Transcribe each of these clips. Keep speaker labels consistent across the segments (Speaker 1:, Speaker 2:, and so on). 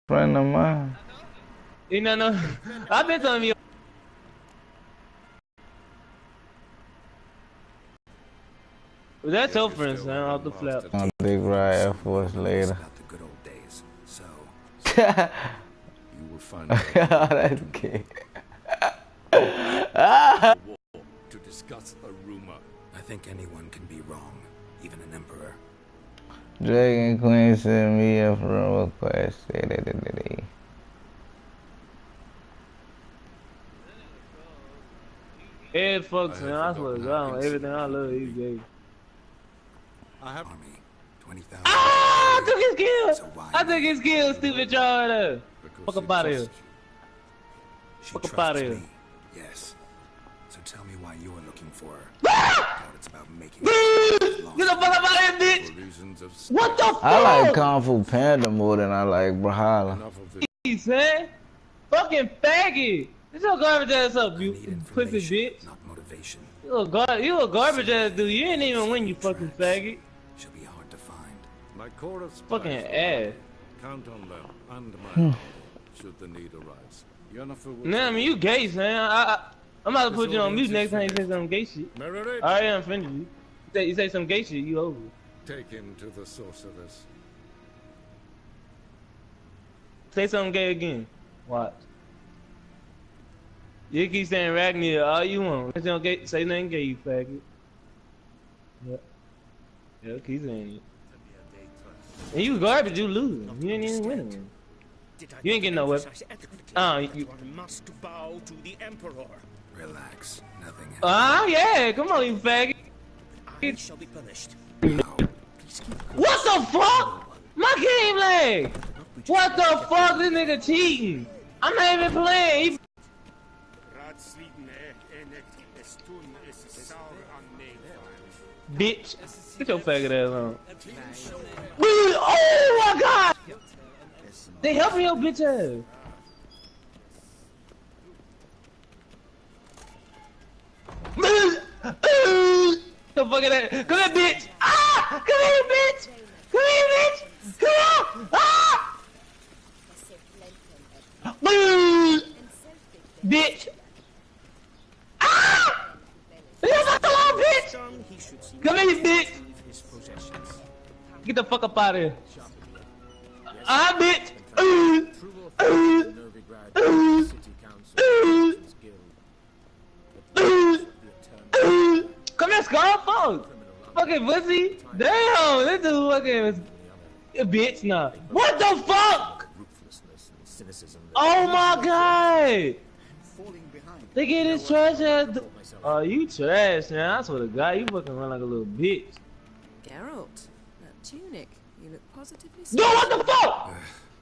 Speaker 1: Friend of mine.
Speaker 2: You know, no. I've been telling you. Well, that's your friend, son, off the flap.
Speaker 1: On Big Ride Air Force later.
Speaker 3: About the good old days. So
Speaker 4: You will find
Speaker 1: That's gay.
Speaker 4: to discuss a rumor.
Speaker 3: I think anyone can be wrong, even an emperor.
Speaker 1: Dragon Queen sent me a friend request.
Speaker 2: Ed fucks, man. I swear to God, everything I love, he's gay.
Speaker 4: I have
Speaker 3: Army, 20,000.
Speaker 2: Ah! I took his kill! I took his kill, stupid child. Fuck up out of here. Fuck up out of here.
Speaker 3: Yes. So tell me why you are looking for her.
Speaker 2: Ah!
Speaker 3: It's about making
Speaker 2: Get the fuck up out of here, bitch!
Speaker 4: reasons of
Speaker 2: What the fuck?
Speaker 1: I like Kung Fu Panda more than I like Brawlhalla.
Speaker 4: enough of this.
Speaker 2: Jeez, man. Fucking faggot. Get your garbage ass up, you pussy bitch.
Speaker 3: Not motivation.
Speaker 2: You a garbage ass dude. You ain't even win, you fucking faggot.
Speaker 3: She'll be hard to find.
Speaker 4: My core of spies
Speaker 2: Fucking ass.
Speaker 4: count on them and my should the need arise. Yennefer will
Speaker 2: Nah, I mean, you gay, man. I'm about to put you on mute next time you say some gay shit.
Speaker 4: Merit
Speaker 2: I already offended you. You say some gay shit, you over.
Speaker 4: take him to the sorceress.
Speaker 2: Say something gay again. Watch. You keep saying Ragnar all you want. Say nothing gay, you faggot. Yep. Yeah, keep saying it. And you garbage, you losing. You ain't even winning. You ain't getting no weapon. You
Speaker 5: must bow to the emperor.
Speaker 3: Relax. Nothing happens.
Speaker 2: Yeah, come on, you faggot.
Speaker 5: I shall be punished.
Speaker 2: What the fuck? My game lag. What the fuck? This nigga cheating. I'm not even playing. Bitch, get your faggot ass on. Oh my god! They helping your bitch ass. The fuck is that? Come here, bitch! Ah! Come here, bitch! Come here, bitch! Come on! Ah! Bitch! Ah! Leave us alone, bitch! Come here, bitch! Get the fuck up out of here! Ah, bitch! Come here, Scarfo! Fucking pussy! Damn, this dude fucking a bitch now. What the fuck? Oh my god! They get his trash ass. Oh, you trash, man. I swear to God, you fucking run like a little bitch.
Speaker 6: Geralt, that tunic, you look positively
Speaker 2: Yo, what the fuck?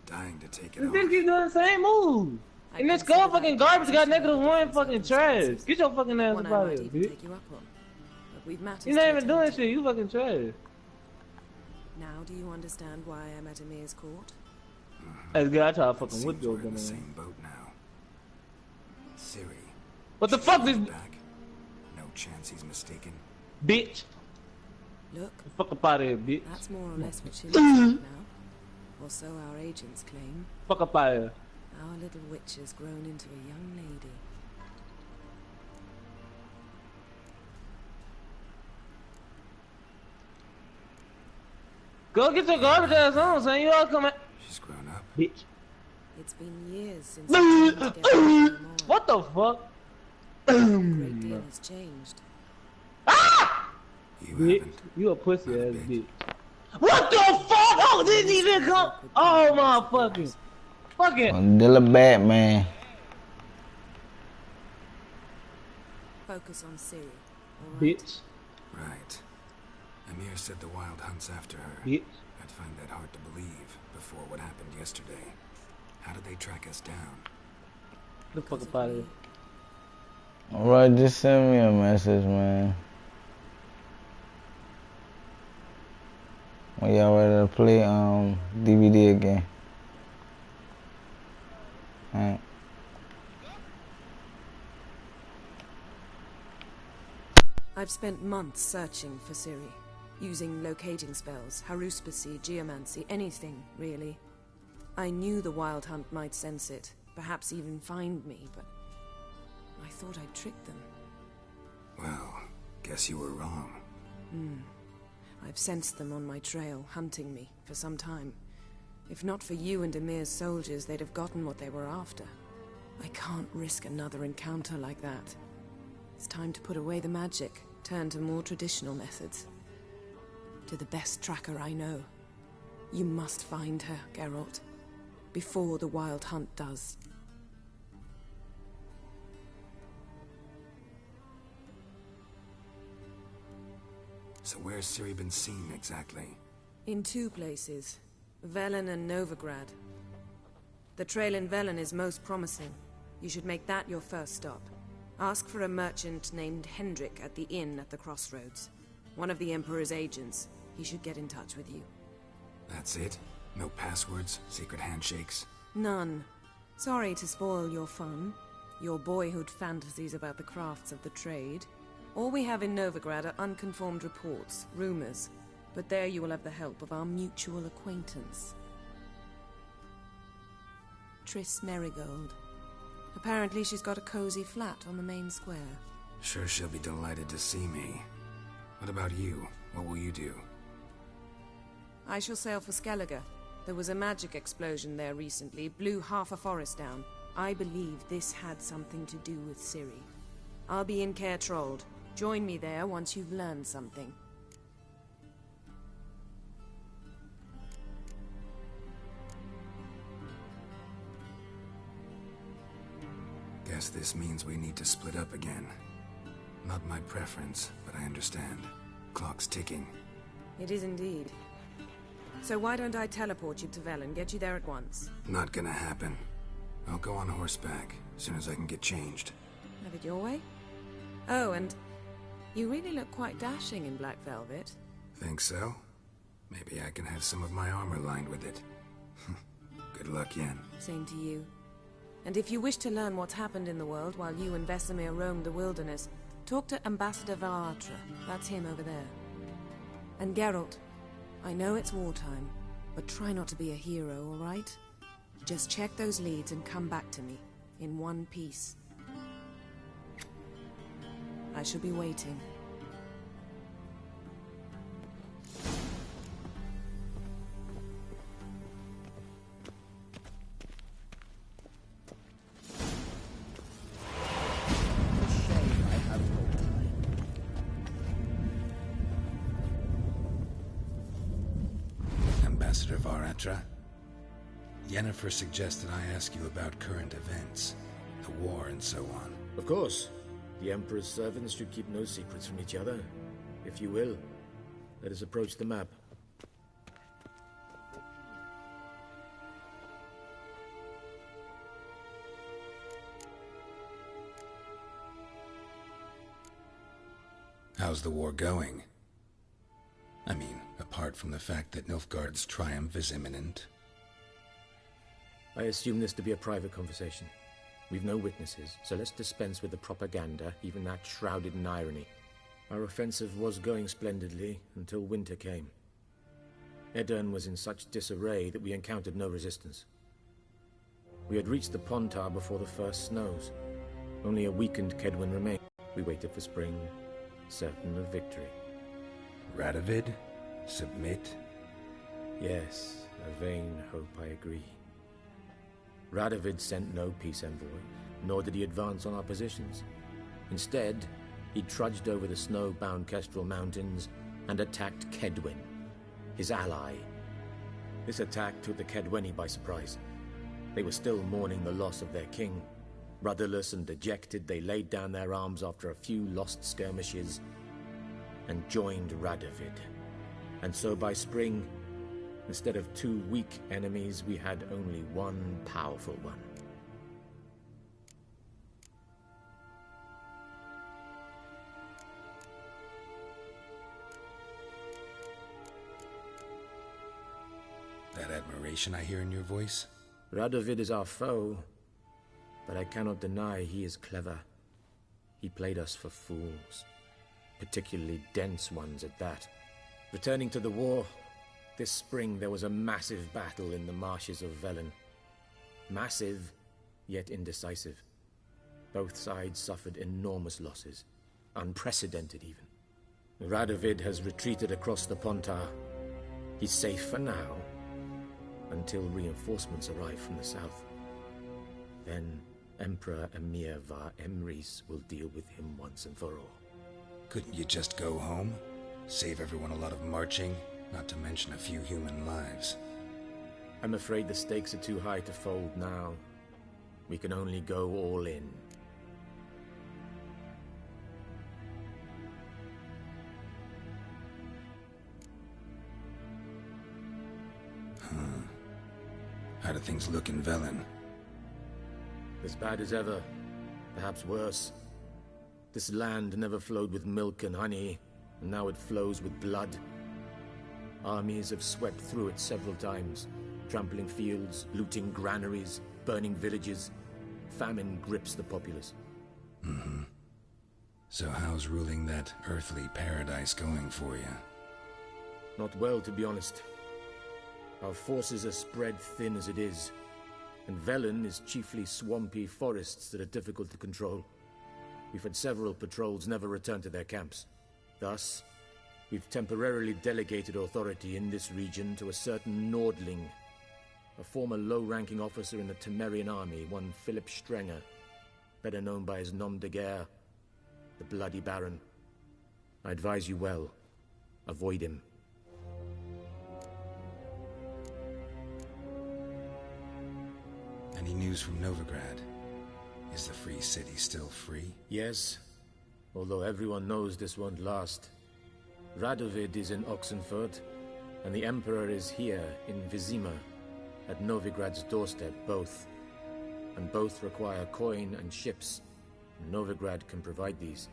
Speaker 3: Dying to take it
Speaker 2: This
Speaker 3: off.
Speaker 2: bitch keep doing the same move. And this girl fucking garbage got -1 fucking trash. Get your fucking ass
Speaker 6: one
Speaker 2: up
Speaker 6: I
Speaker 2: out of
Speaker 6: might
Speaker 2: here,
Speaker 6: even
Speaker 2: bitch.
Speaker 6: take you up on. But we've matters
Speaker 2: You're not
Speaker 6: to
Speaker 2: even doing
Speaker 6: attend to.
Speaker 2: shit. You fucking trash.
Speaker 6: Now do you understand why I'm at Emir's court?
Speaker 2: That's good. I try to fucking
Speaker 3: Seems
Speaker 2: whip your
Speaker 3: we're in the
Speaker 2: dumb ass.
Speaker 3: same boat now. Siri.
Speaker 2: What the fuck, this
Speaker 3: Back. No chance he's mistaken.
Speaker 2: bitch?
Speaker 6: Look,
Speaker 2: Fuck up out of here, bitch.
Speaker 6: that's more or less what she looks like now. Or so our agents claim.
Speaker 2: Fuck up out of here.
Speaker 6: Our little witch has grown into a young lady.
Speaker 2: Go get your garbage ass on, son. You all come at
Speaker 3: She's grown up.
Speaker 2: bitch.
Speaker 6: It's been years since we came together anymore.
Speaker 2: What the fuck?
Speaker 6: A great deal has changed.
Speaker 3: You
Speaker 2: Bitch,
Speaker 3: haven't.
Speaker 2: you a pussy ass bitch. What the fuck? Oh, didn't even come. Oh my fucking.
Speaker 1: Dilla Batman.
Speaker 6: Focus on Siri, alright?
Speaker 2: Bitch.
Speaker 3: Right. Emir said the wild hunts after her.
Speaker 2: Bitch.
Speaker 3: I'd find that hard to believe before what happened yesterday. How did they track us down?
Speaker 2: Get the fuck up out of here.
Speaker 1: Alright, just send me a message, man. When y'all ready to play DVD again. Alright.
Speaker 6: I've spent months searching for Ciri, using locating spells, haruspicy, geomancy, anything, really. I knew the Wild Hunt might sense it, perhaps even find me, but I thought I'd tricked them.
Speaker 3: Well, guess you were wrong.
Speaker 6: I've sensed them on my trail, hunting me, for some time. If not for you and Emir's soldiers, they'd have gotten what they were after. I can't risk another encounter like that. It's time to put away the magic, turn to more traditional methods. To the best tracker I know. You must find her, Geralt. Before the Wild Hunt does.
Speaker 3: So where's Ciri been seen exactly?
Speaker 6: In 2 places. Velen and Novigrad. The trail in Velen is most promising. You should make that your first stop. Ask for a merchant named Hendrik at the inn at the crossroads. One of the Emperor's agents. He should get in touch with you.
Speaker 3: That's it? No passwords? Secret handshakes?
Speaker 6: None. Sorry to spoil your fun. Your boyhood fantasies about the crafts of the trade. All we have in Novigrad are unconfirmed reports, rumors. But there you will have the help of our mutual acquaintance. Triss Merigold. Apparently she's got a cozy flat on the main square.
Speaker 3: Sure she'll be delighted to see me. What about you? What will you do?
Speaker 6: I shall sail for Skellige. There was a magic explosion there recently, blew half a forest down. I believe this had something to do with Ciri. I'll be in Caer Trolde. Join me there once you've learned something.
Speaker 3: Guess this means we need to split up again. Not my preference, but I understand. Clock's ticking.
Speaker 6: It is indeed. So why don't I teleport you to Velen, get you there at once?
Speaker 3: Not gonna happen. I'll go on horseback, as soon as I can get changed.
Speaker 6: Have it your way? Oh, and you really look quite dashing in black velvet.
Speaker 3: Think so? Maybe I can have some of my armor lined with it. Good luck, Yen.
Speaker 6: Same to you. And if you wish to learn what's happened in the world while you and Vesemir roamed the wilderness, talk to Ambassador Valatra. That's him over there. And Geralt, I know it's wartime, but try not to be a hero, all right? Just check those leads and come back to me, in one piece. I shall be waiting.
Speaker 3: Ambassador Valatra, Yennefer suggested I ask you about current events, the war and so on.
Speaker 7: Of course. The Emperor's servants should keep no secrets from each other. If you will, let us approach the map.
Speaker 3: How's the war going? I mean, apart from the fact that Nilfgaard's triumph is imminent.
Speaker 7: I assume this to be a private conversation. We've no witnesses, so let's dispense with the propaganda, even that shrouded in irony. Our offensive was going splendidly until winter came. Edirn was in such disarray that we encountered no resistance. We had reached the Pontar before the first snows. Only a weakened Kedwin remained. We waited for spring, certain of victory.
Speaker 3: Radovid? Submit?
Speaker 7: Yes, a vain hope, I agree. Radovid sent no peace envoy, nor did he advance on our positions. Instead, he trudged over the snow-bound Kestrel Mountains and attacked Kedwin, his ally. This attack took the Kedweni by surprise. They were still mourning the loss of their king. Rudderless and dejected, they laid down their arms after a few lost skirmishes and joined Radovid. And so by spring, instead of 2 weak enemies, we had only one powerful one.
Speaker 3: That admiration I hear in your voice?
Speaker 7: Radovid is our foe, but I cannot deny he is clever. He played us for fools, particularly dense ones at that. Returning to the war, This spring there was a massive battle in the marshes of Velen. Massive, yet indecisive. Both sides suffered enormous losses. Unprecedented, even. Radovid has retreated across the Pontar. He's safe for now, until reinforcements arrive from the south. Then Emperor Emir var Emrys will deal with him once and for all.
Speaker 3: Couldn't you just go home? Save everyone a lot of marching, not to mention a few human lives.
Speaker 7: I'm afraid the stakes are too high to fold now. We can only go all in.
Speaker 3: How do things look in Velen?
Speaker 7: As bad as ever, perhaps worse. This land never flowed with milk and honey, and now it flows with blood. Armies have swept through it several times, trampling fields, looting granaries, burning villages. Famine grips the populace.
Speaker 3: So how's ruling that earthly paradise going for you?
Speaker 7: Not well, to be honest. Our forces are spread thin as it is, and Velen is chiefly swampy forests that are difficult to control. We've had several patrols never return to their camps. Thus, we've temporarily delegated authority in this region to a certain Nordling, a former low-ranking officer in the Temerian army, one Philip Strenger, better known by his nom de guerre, the Bloody Baron. I advise you well. Avoid him.
Speaker 3: Any news from Novigrad? Is the Free City still free?
Speaker 7: Yes, although everyone knows this won't last. Radovid is in Oxenfurt, and the Emperor is here in Vizima, at Novigrad's doorstep, both. And both require coin and ships, and Novigrad can provide these.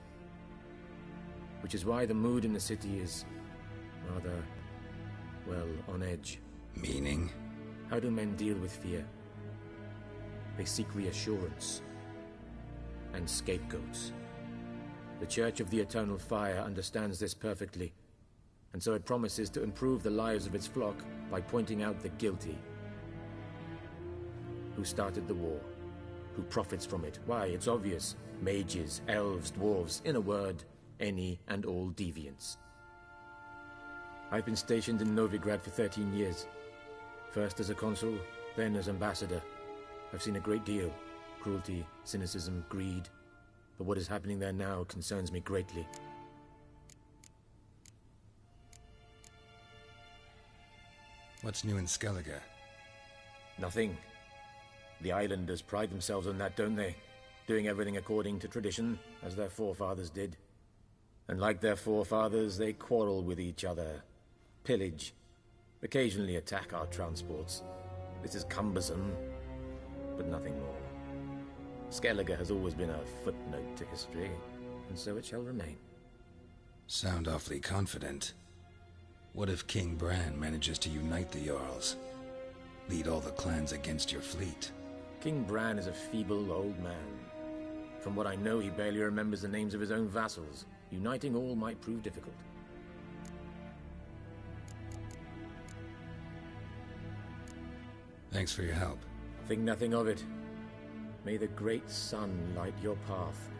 Speaker 7: Which is why the mood in the city is rather, well, on edge.
Speaker 3: Meaning?
Speaker 7: How do men deal with fear? They seek reassurance and scapegoats. The Church of the Eternal Fire understands this perfectly, and so it promises to improve the lives of its flock by pointing out the guilty. Who started the war? Who profits from it? Why, it's obvious. Mages, elves, dwarves, in a word, any and all deviants. I've been stationed in Novigrad for 13 years. First as a consul, then as ambassador. I've seen a great deal. Cruelty, cynicism, greed. But what is happening there now concerns me greatly.
Speaker 3: What's new in Skellige?
Speaker 7: Nothing. The islanders pride themselves on that, don't they? Doing everything according to tradition, as their forefathers did. And like their forefathers, they quarrel with each other. Pillage. Occasionally attack our transports. This is cumbersome, but nothing more. Skellige has always been a footnote to history, and so it shall remain.
Speaker 3: Sound awfully confident. What if King Bran manages to unite the Jarls? Lead all the clans against your fleet?
Speaker 7: King Bran is a feeble old man. From what I know, he barely remembers the names of his own vassals. Uniting all might prove difficult.
Speaker 3: Thanks for your help.
Speaker 7: Think nothing of it. May the great sun light your path.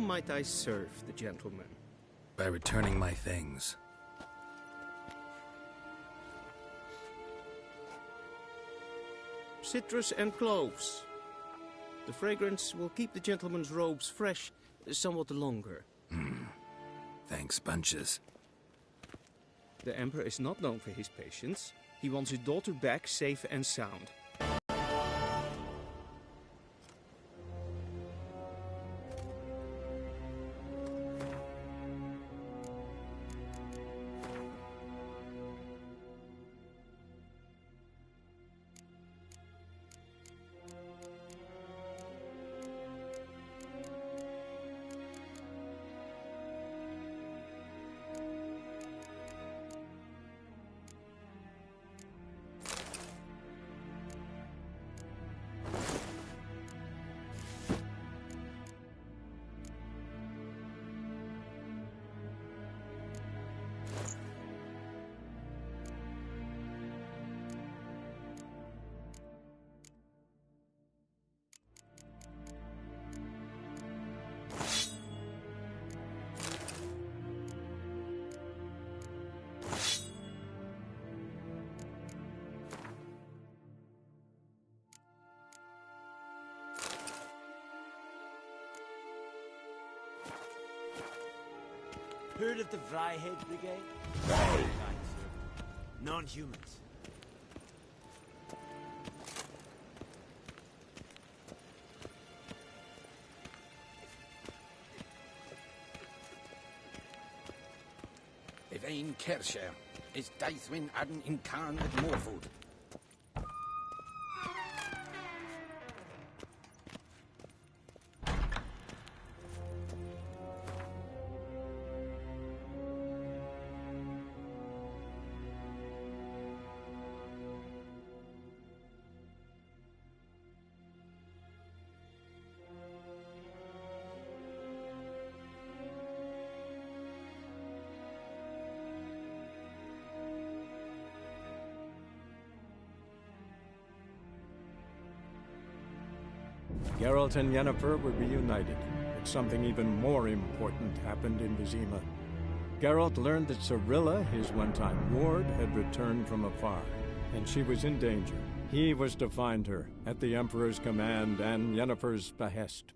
Speaker 5: might I serve the gentleman?
Speaker 3: By returning my things.
Speaker 5: Citrus and cloves. The fragrance will keep the gentleman's robes fresh somewhat longer.
Speaker 3: Thanks, bunches.
Speaker 5: The Emperor is not known for his patience. He wants his daughter back safe and sound.
Speaker 8: Heard of the Vryhead Brigade? Right. Non-humans.
Speaker 7: Evain Kersher is Daithwin Adden in Khan at Morfood.
Speaker 9: Geralt and Yennefer were reunited, but something even more important happened in Vizima. Geralt learned that Cirilla, his one-time ward, had returned from afar, and she was in danger. He was to find her, at the Emperor's command and Yennefer's behest.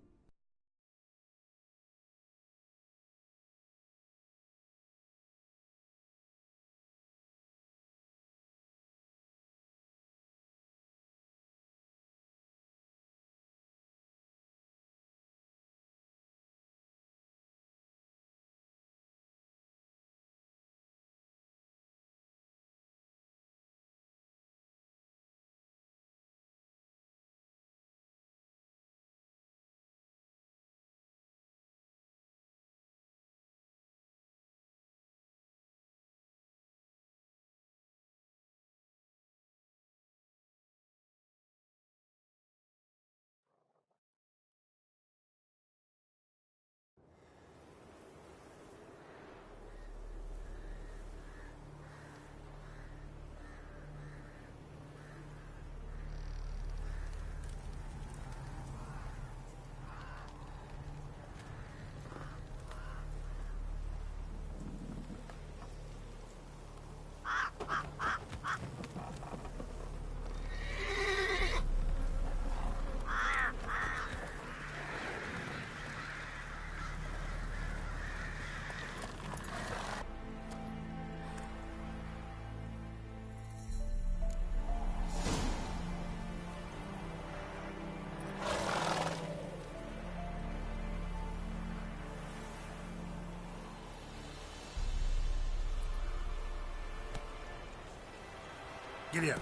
Speaker 3: Giddy up.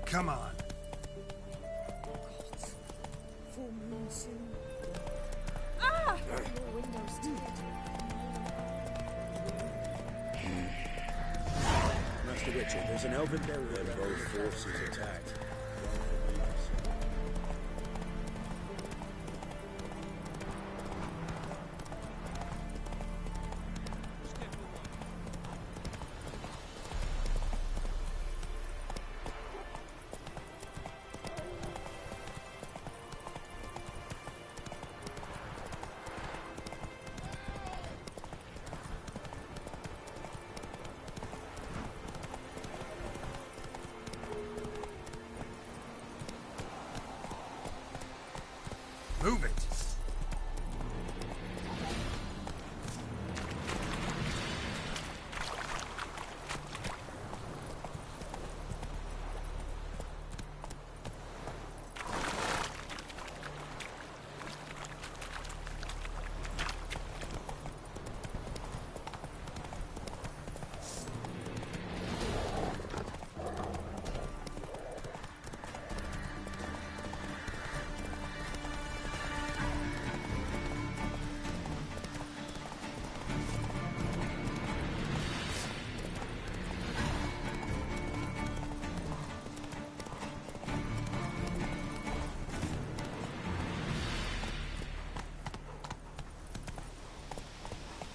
Speaker 10: Come on.
Speaker 8: Richard, there's an elven barrier. Then both forces attacked.
Speaker 3: Move it!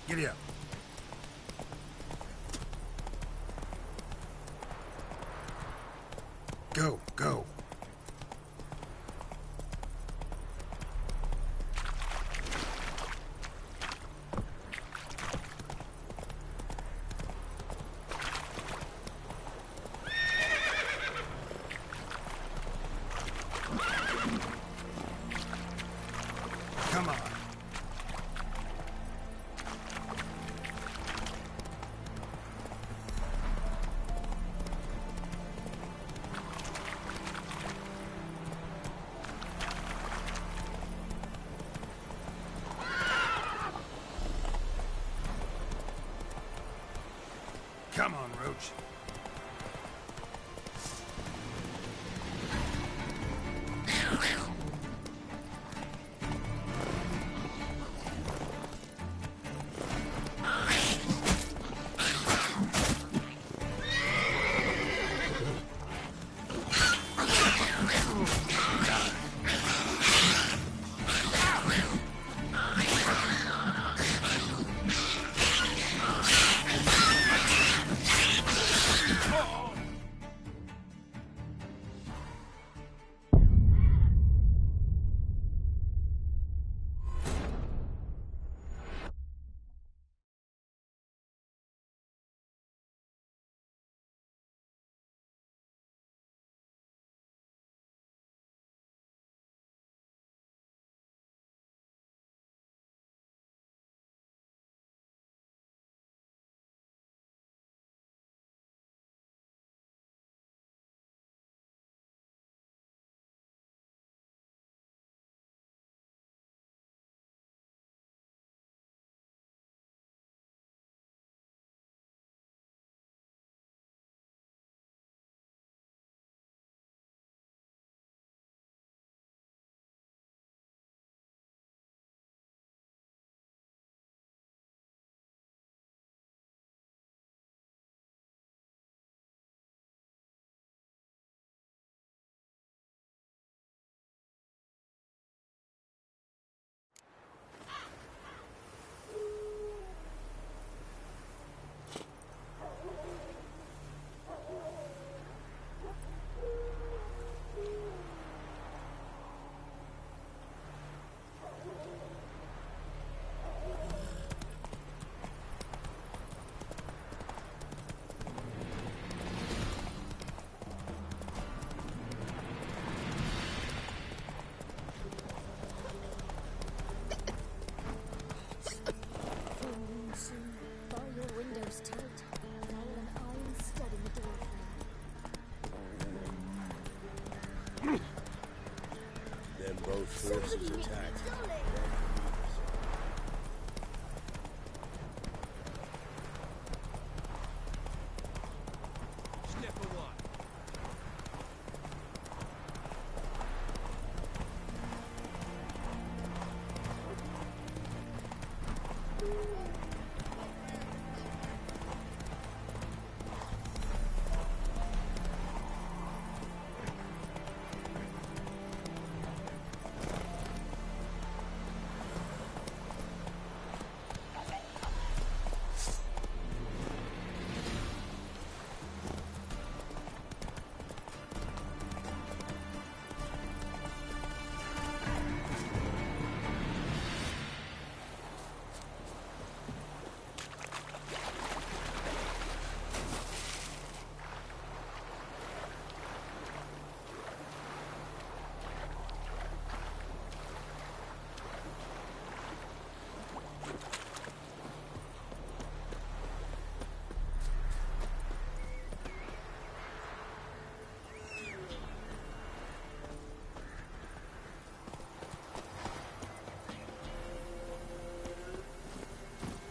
Speaker 3: Giddy up. Go, go. Come on. Come on, Roach.
Speaker 8: Then both forces attacked.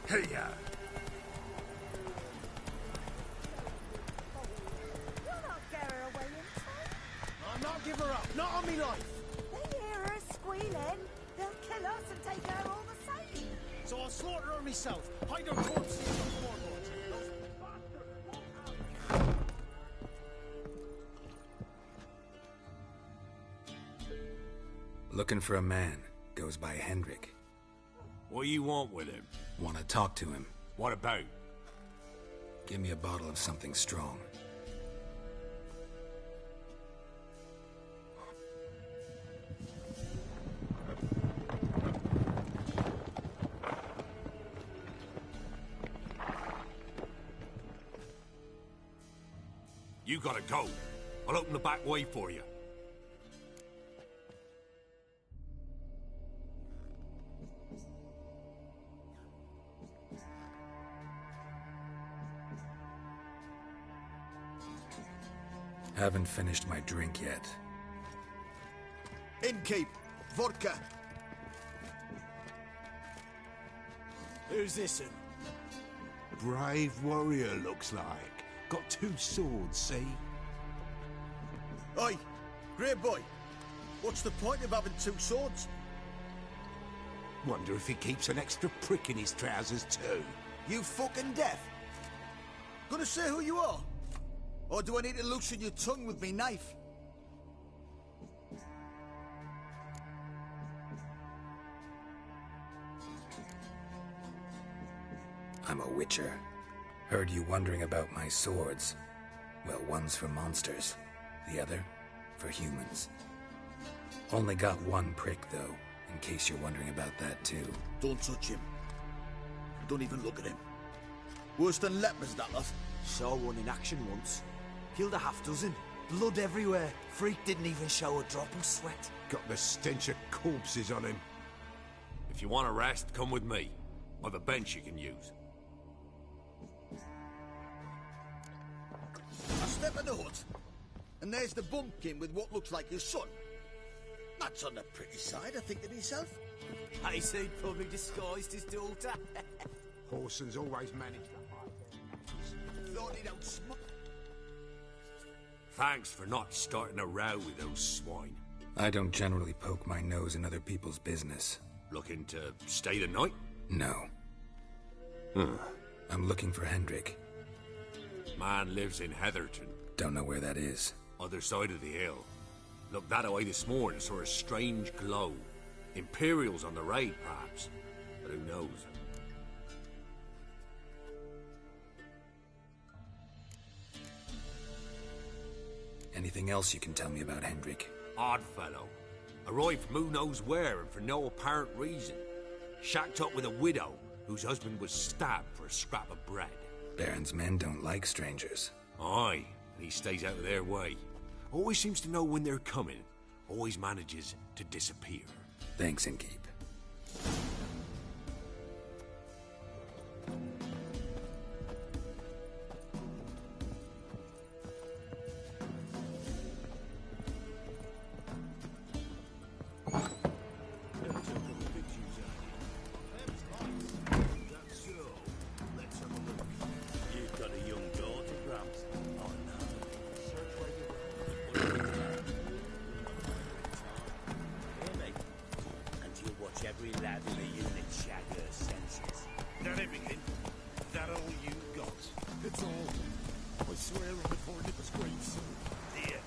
Speaker 4: Hey, yeah.
Speaker 10: I'll not give her up, not on me life.
Speaker 11: They hear her squealing. They'll kill us and take her all the same.
Speaker 10: So I'll slaughter her myself. Hide her corpse in the floorboards.
Speaker 3: Looking for a man. Goes by Hendrik.
Speaker 4: What you want with him?
Speaker 3: Want to talk to him.
Speaker 4: What about?
Speaker 3: Give me a bottle of something strong.
Speaker 4: You gotta go. I'll open the back way for you.
Speaker 3: Haven't finished my drink yet.
Speaker 10: Innkeep, vodka. Who's this one?
Speaker 8: Brave warrior, looks like. Got 2 swords, see?
Speaker 10: Oi, great boy. What's the point of having 2 swords?
Speaker 8: Wonder if he keeps an extra prick in his trousers too.
Speaker 10: You fucking deaf? Gonna say who you are? Or do I need to loosen your tongue with me knife?
Speaker 3: I'm a witcher. Heard you wondering about my swords. Well, one's for monsters, the other for humans. Only got 1 prick, though, in case you're wondering about that, too.
Speaker 10: Don't touch him. Don't even look at him. Worse than lepers, that lot.
Speaker 12: Saw one in action once. Killed a half-dozen. Blood everywhere. Freak didn't even show a drop of sweat.
Speaker 8: Got the stench of corpses on him.
Speaker 4: If you want a rest, come with me. I've a bench you can use.
Speaker 10: I step in the hut, and there's the bumpkin with what looks like his son. That's on the pretty side, I think to myself.
Speaker 12: I said probably disguised his daughter.
Speaker 8: Horson's always managed to hide.
Speaker 10: Thought he'd outsmart.
Speaker 4: Thanks for not starting a row with those swine.
Speaker 3: I don't generally poke my nose in other people's business.
Speaker 4: Looking to stay the night?
Speaker 3: No. I'm looking for Hendrik.
Speaker 4: Man lives in Heatherton.
Speaker 3: Don't know where that is.
Speaker 4: Other side of the hill. Looked that away this morning, saw a strange glow. Imperials on the raid, perhaps. But who knows?
Speaker 3: Anything else you can tell me about Hendrik?
Speaker 4: Odd fellow. Arrived from who knows where and for no apparent reason. Shacked up with a widow whose husband was stabbed for a scrap of bread.
Speaker 3: Baron's men don't like strangers.
Speaker 4: Aye, and he stays out of their way. Always seems to know when they're coming. Always manages to disappear.
Speaker 3: Thanks, Innkeep.
Speaker 8: Every lad in the unit shag her senses.
Speaker 10: That everything? That all you got?
Speaker 8: It's all. I swear on the Cornelius graves.
Speaker 10: Dear.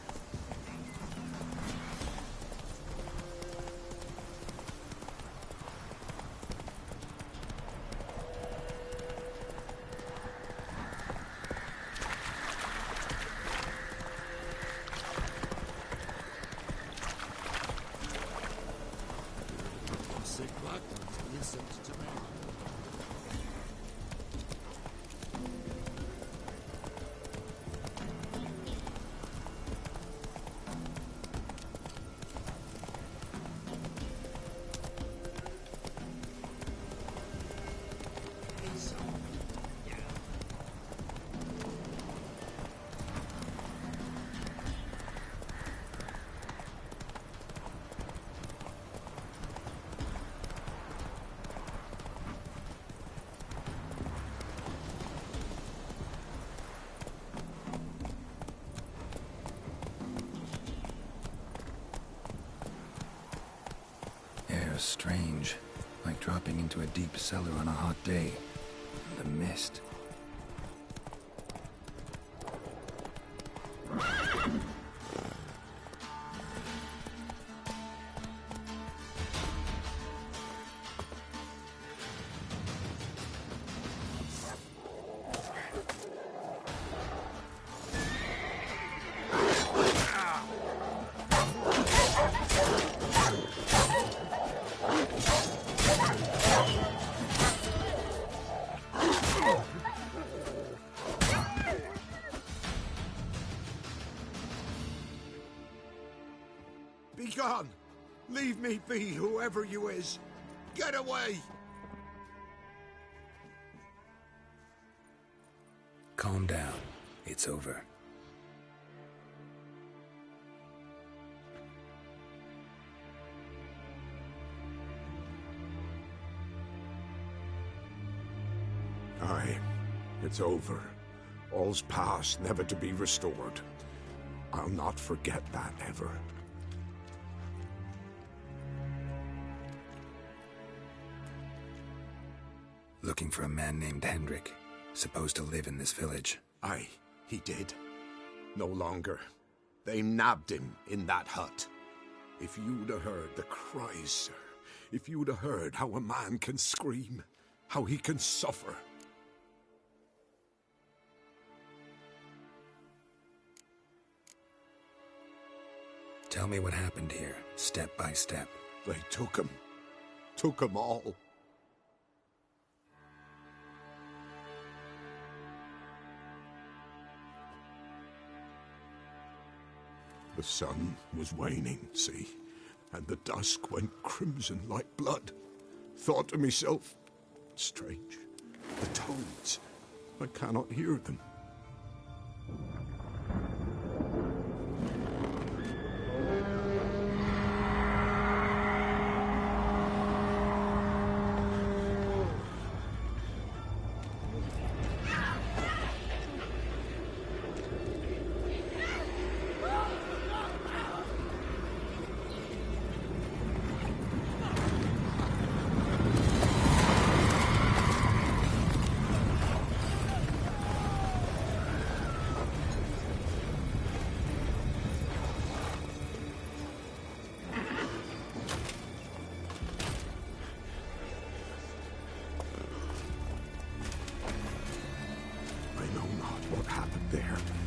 Speaker 3: are strange, like dropping into a deep cellar on a hot day. The mist.
Speaker 8: Be gone! Leave me be, whoever you is! Get away!
Speaker 3: Calm down. It's over.
Speaker 8: Aye, it's over. All's past, never to be restored. I'll not forget that ever.
Speaker 3: Looking for a man named Hendrik, supposed to live in this village.
Speaker 8: Aye, he did. No longer. They nabbed him in that hut. If you'd have heard the cries, sir. If you'd have heard how a man can scream, how he can suffer.
Speaker 3: Tell me what happened here, step by step.
Speaker 8: They took him. Took him all. The sun was waning, see, and the dusk went crimson like blood. Thought to myself, strange, the toads, I cannot hear them.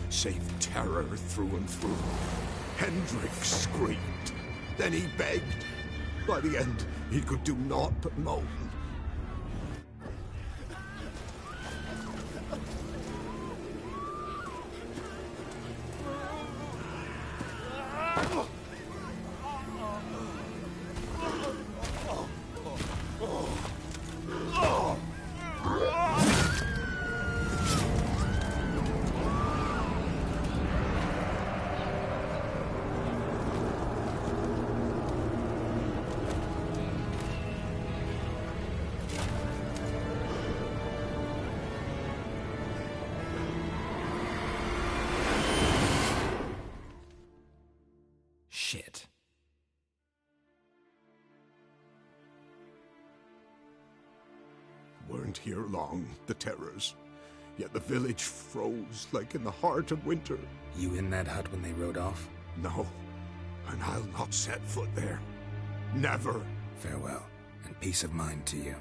Speaker 8: Save terror through and through. Hendrik screamed. Then he begged. By the end, he could do naught but moan.
Speaker 3: Shit.
Speaker 8: Weren't here long, the terrors. Yet the village froze like in the heart of winter.
Speaker 3: You in that hut when they rode off?
Speaker 8: No, and I'll not set foot there. Never.
Speaker 3: Farewell, and peace of mind to you.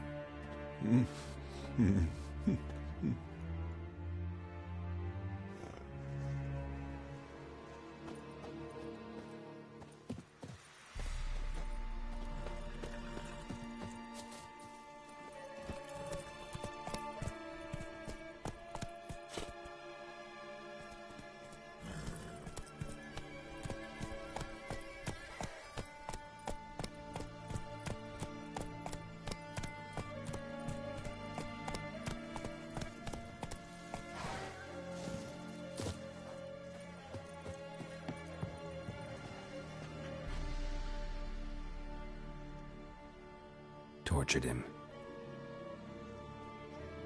Speaker 3: Tortured him.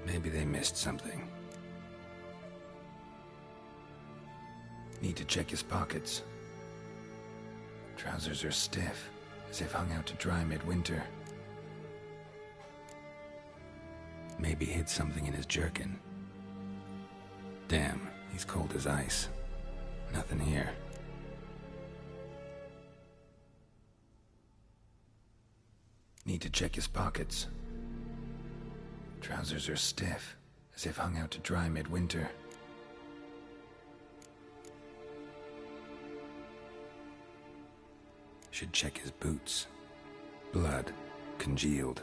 Speaker 3: Maybe they missed something. Need to check his pockets. Trousers are stiff. as if hung out to dry midwinter. Maybe hid something in his jerkin. Damn, he's cold as ice. Nothing here. Need to check his pockets. Trousers are stiff, as if hung out to dry midwinter. Should check his boots. Blood, congealed.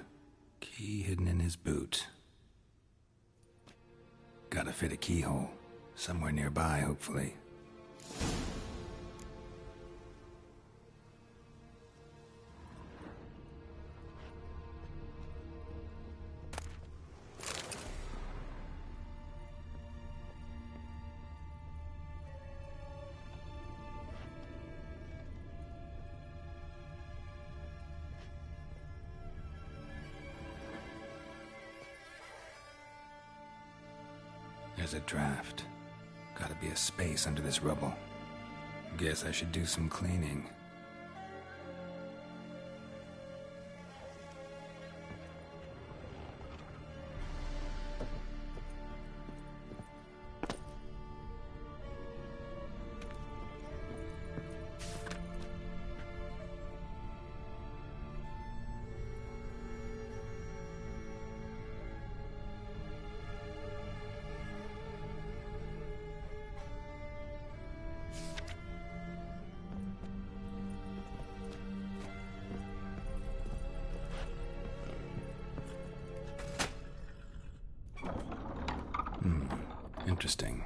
Speaker 3: Key hidden in his boot. Gotta fit a keyhole. Somewhere nearby, hopefully. There's a draft. Gotta be a space under this rubble. Guess I should do some cleaning. Interesting.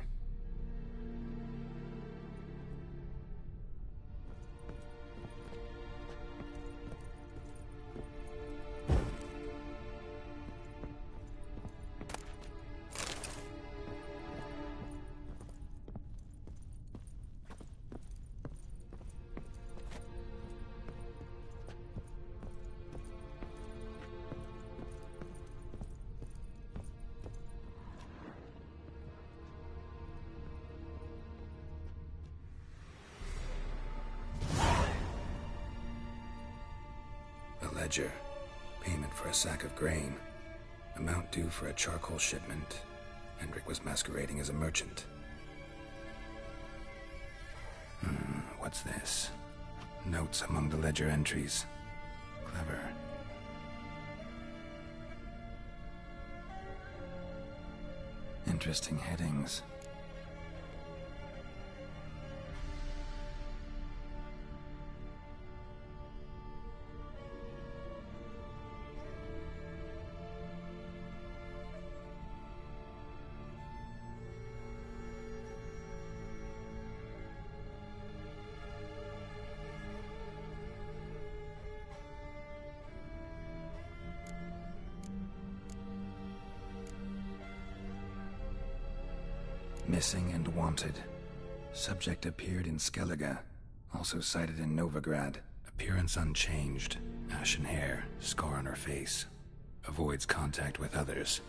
Speaker 3: Ledger. Payment for a sack of grain. Amount due for a charcoal shipment. Hendrik was masquerading as a merchant. What's this? Notes among the ledger entries. Clever. Interesting headings. Missing and wanted. Subject appeared in Skellige. Also sighted in Novigrad. Appearance unchanged. Ashen hair, scar on her face. Avoids contact with others.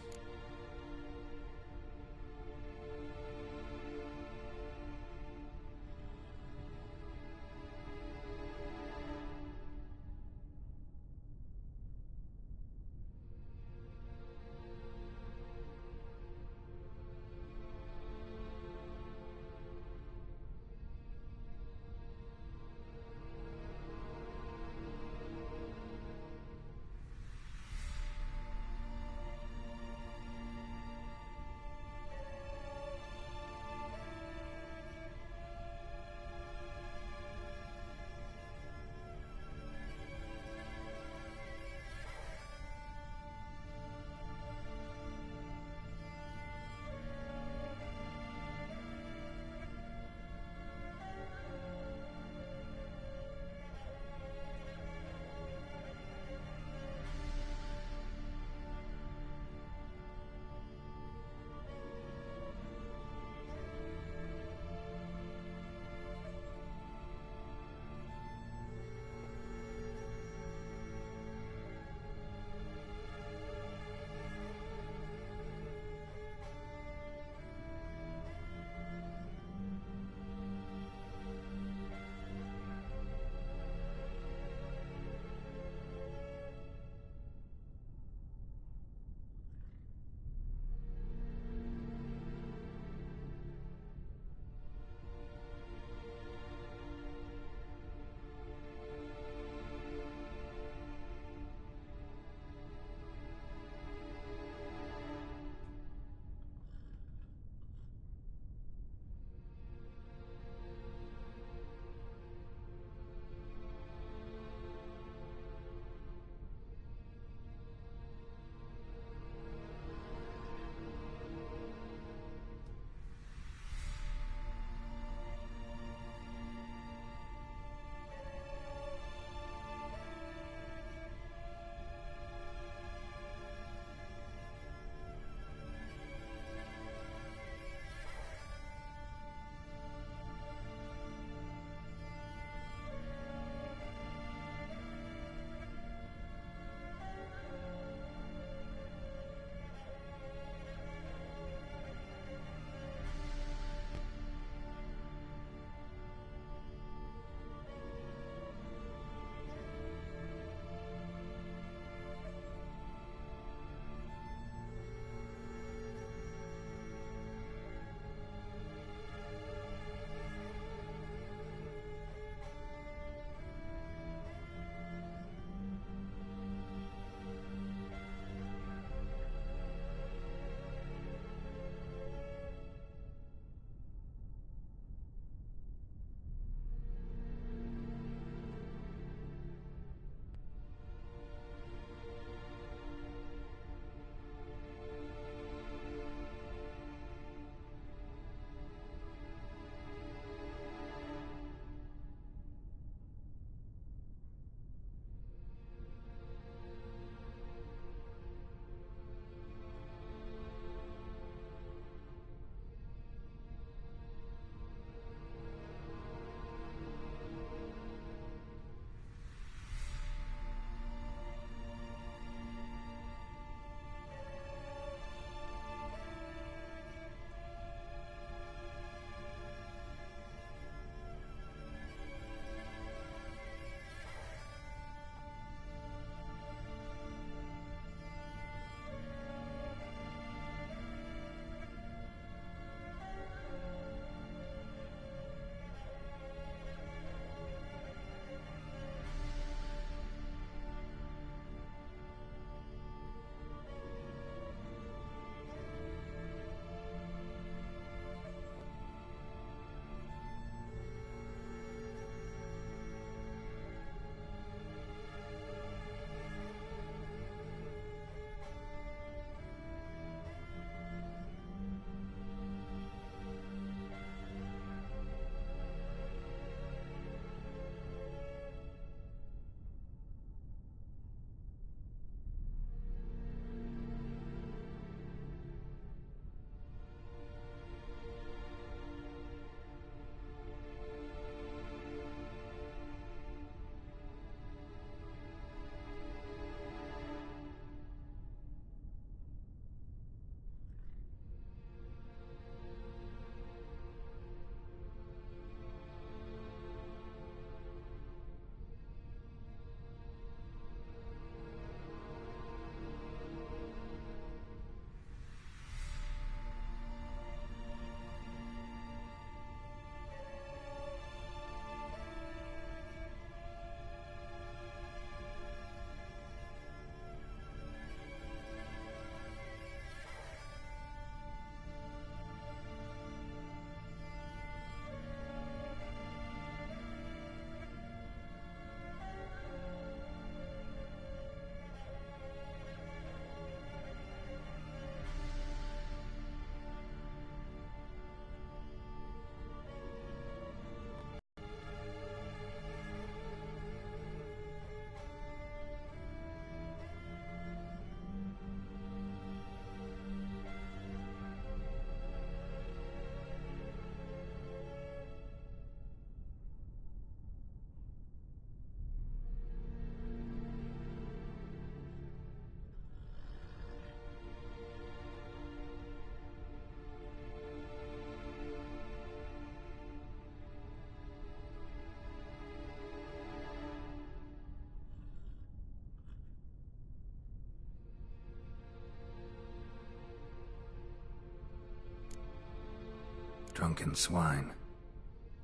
Speaker 3: drunken swine.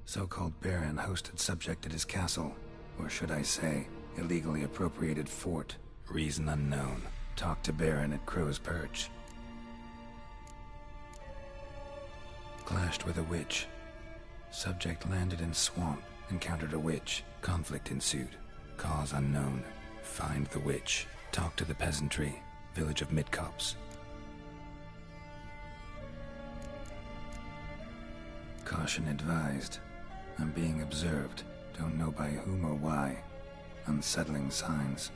Speaker 3: So-called Baron hosted subject at his castle, or should I say, illegally appropriated fort. Reason unknown. Talked to Baron at Crow's Perch. Clashed with a witch. Subject landed in swamp, encountered a witch. Conflict ensued. Cause unknown. Find the witch. Talk to the peasantry. Village of Midcops. Caution advised. I'm being observed. Don't know by whom or why. Unsettling signs.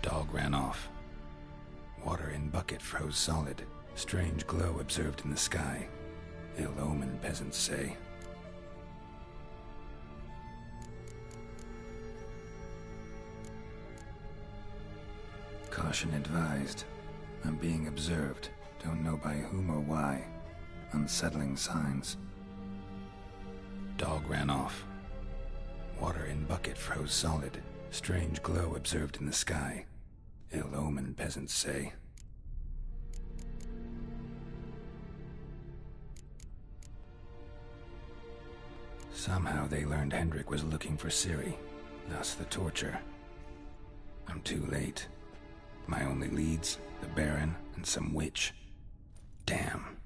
Speaker 3: Dog ran off. Water in bucket froze solid. Strange glow observed in the sky. Ill omen, peasants say. Caution advised. I'm being observed. Don't know by whom or why. Unsettling signs. Dog ran off. Water in bucket froze solid. Strange glow observed in the sky. Ill omen, peasants say. Somehow they learned Hendrik was looking for Ciri, thus the torture. I'm too late. My only leads, the Baron and some witch. Damn.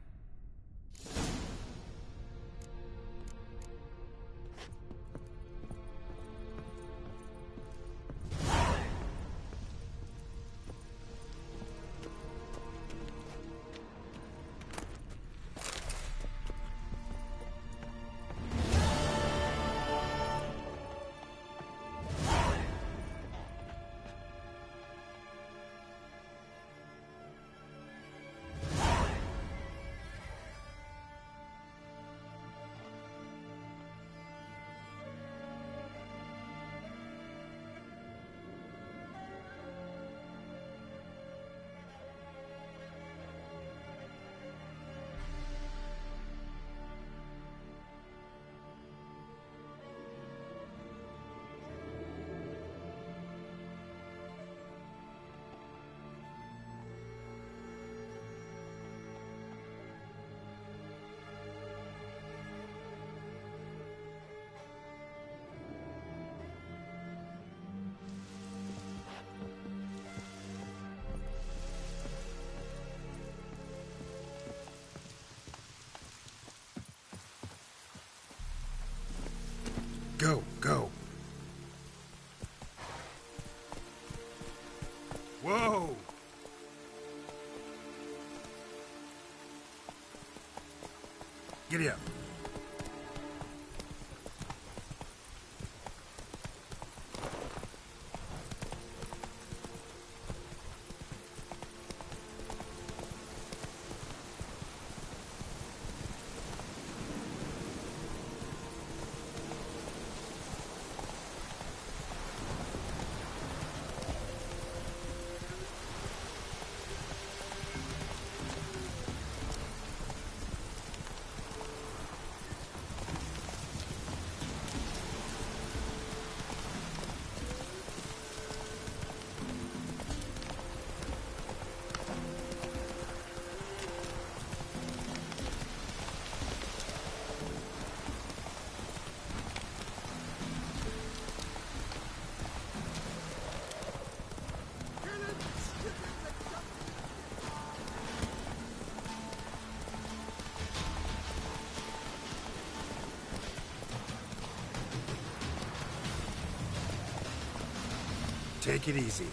Speaker 8: Go, go. Whoa! Giddy up. Take it easy.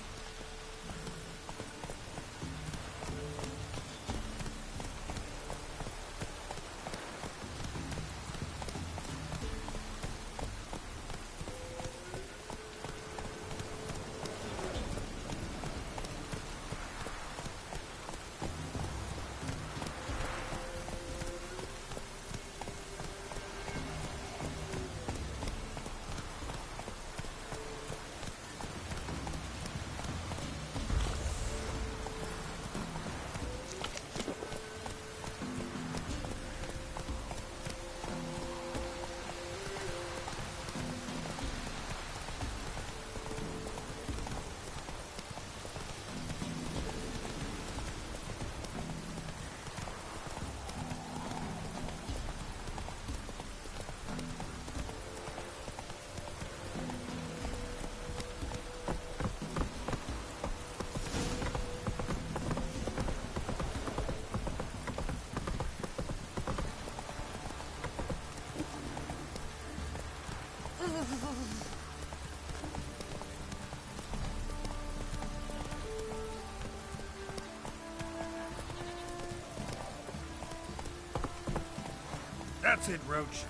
Speaker 13: That's it, Roach.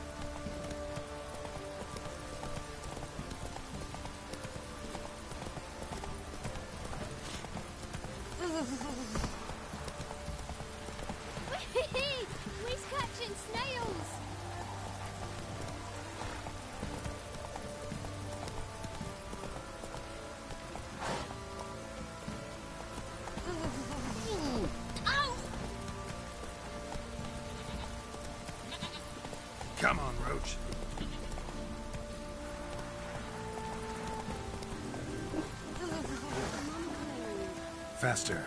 Speaker 14: We's catching snails!
Speaker 13: Come on, Roach. Faster.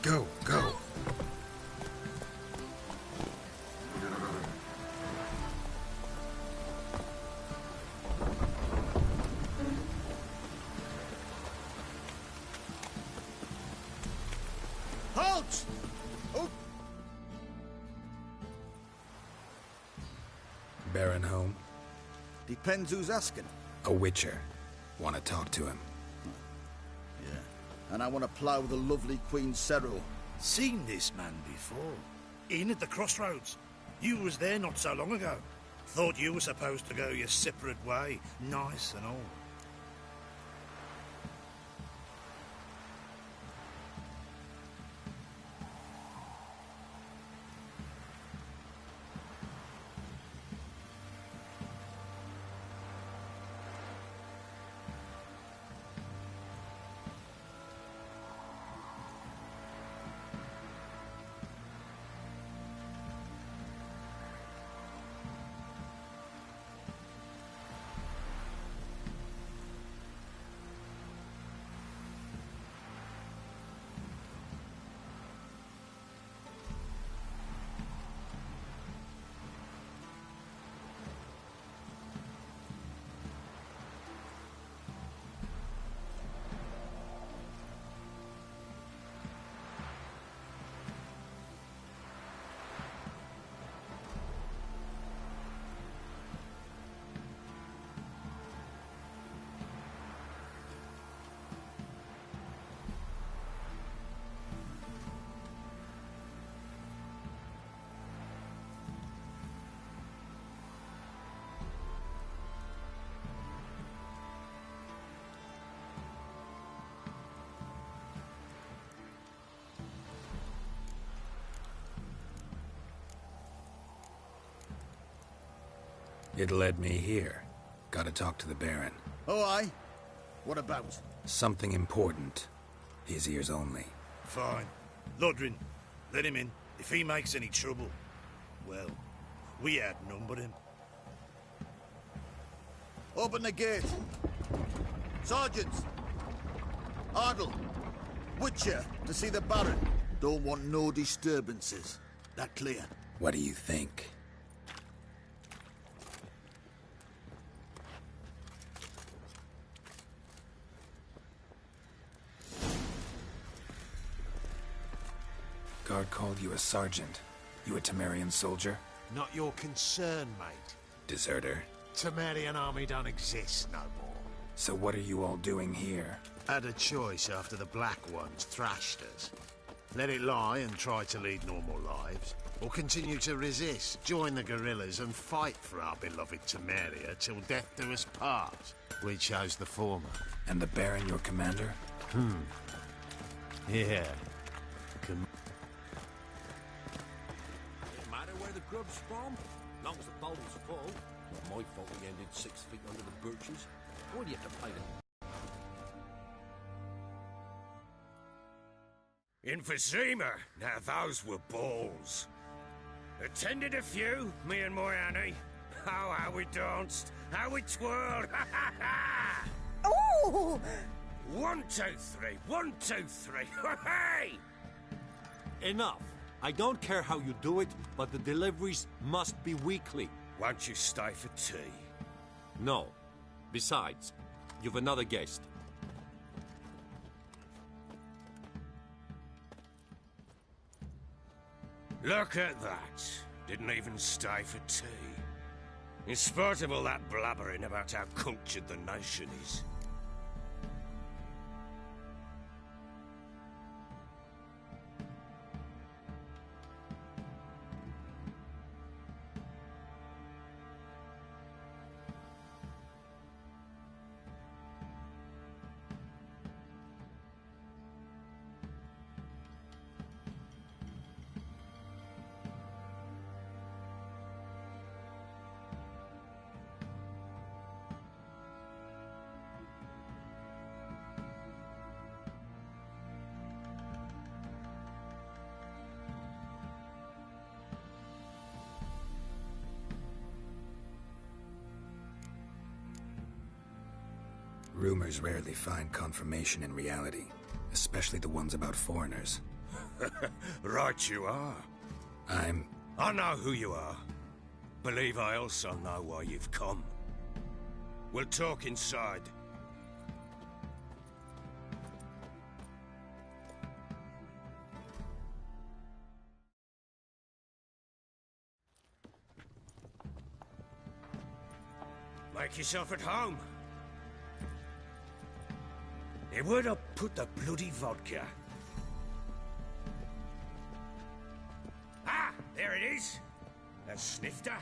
Speaker 13: Go, go.
Speaker 10: Halt! Oh.
Speaker 3: Baron home?
Speaker 10: Depends who's asking.
Speaker 3: A witcher. Want to talk to him.
Speaker 10: Yeah. And I want to plough the lovely Queen Cero.
Speaker 12: Seen this man before. In at the crossroads. You was there not so long ago. Thought you were supposed to go your separate way. Nice and all.
Speaker 3: It led me here. Gotta talk to the Baron.
Speaker 10: Oh, aye? What about?
Speaker 3: Something important. His ears only.
Speaker 12: Fine. Lodrin, let him in. If he makes any trouble, well, we outnumber him.
Speaker 10: Open the gate. Sergeants! Ardle! Witcher, to see the Baron. Don't want no disturbances. That clear?
Speaker 3: What do you think? Guard called you a sergeant. You a Temerian soldier?
Speaker 4: Not your concern, mate.
Speaker 3: Deserter.
Speaker 4: Temerian army don't exist no more.
Speaker 3: So what are you all doing here?
Speaker 4: Had a choice after the Black Ones thrashed us. Let it lie and try to lead normal lives, or continue to resist, join the guerrillas and fight for our beloved Temeria till death do us part. We chose the former.
Speaker 3: And the Baron your commander?
Speaker 4: Yeah.
Speaker 15: Matter where the grub's from, long as the bowl's full. Not my fault we ended 6 feet under the birches. Why do you have to pay them?
Speaker 16: In Vizima, now those were balls. Attended a few, me and my Annie. Oh, how we danced, how we twirled, ha ha ha!
Speaker 11: Oh!
Speaker 16: 1, 2, 3, 1, 2, 3, hey!
Speaker 15: Enough. I don't care how you do it, but the deliveries must be weekly.
Speaker 16: Won't you stay for tea?
Speaker 15: No. Besides, you've another guest.
Speaker 16: Look at that. Didn't even stay for tea. In spite of all that blabbering about how cultured the nation is.
Speaker 3: Rumors rarely find confirmation in reality, especially the ones about foreigners.
Speaker 16: Right you are. I know who you are. Believe I also know why you've come. We'll talk inside. Make yourself at home. Hey, where'd I put the bloody vodka? Ah, there it is. A snifter.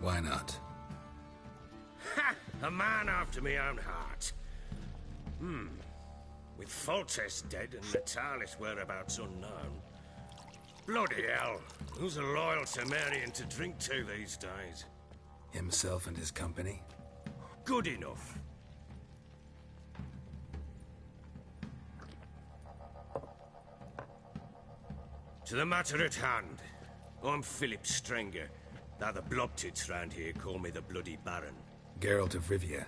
Speaker 3: Why not?
Speaker 16: Ha! A man after my own heart. With Foltest dead and Natalis whereabouts unknown. Bloody hell, who's a loyal Temerian to drink to these days?
Speaker 3: Himself and his company?
Speaker 16: Good enough. To the matter at hand. I'm Philip Strenger, though the Blobtits round here call me the Bloody Baron.
Speaker 3: Geralt of Rivia.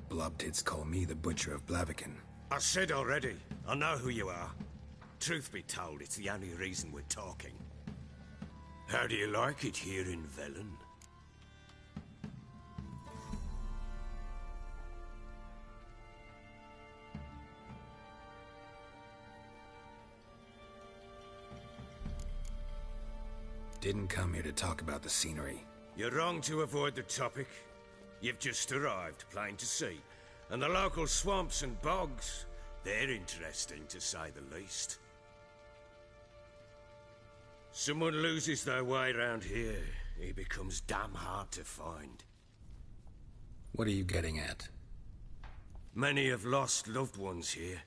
Speaker 3: Blobtits call me the Butcher of Blaviken.
Speaker 16: I said already, I know who you are. Truth be told, it's the only reason we're talking. How do you like it here in Velen?
Speaker 3: Didn't come here to talk about the scenery.
Speaker 16: You're wrong to avoid the topic. You've just arrived, plain to see. And the local swamps and bogs, they're interesting to say the least. Someone loses their way round here, he becomes damn hard to find.
Speaker 3: What are you getting at?
Speaker 16: Many have lost loved ones here.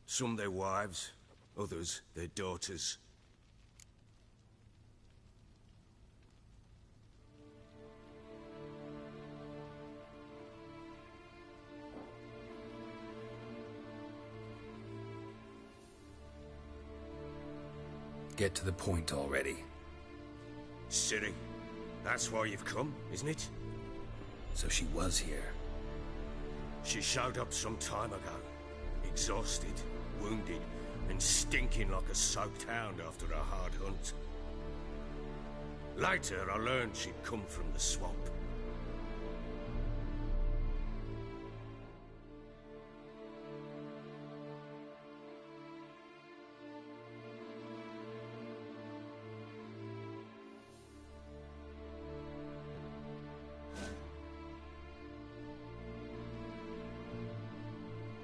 Speaker 16: Some their wives, others their daughters.
Speaker 3: Get to the point already.
Speaker 16: Ciri, that's why you've come, isn't it?
Speaker 3: So she was here.
Speaker 16: She showed up some time ago. Exhausted, wounded, and stinking like a soaked hound after a hard hunt. Later, I learned she'd come from the swamp.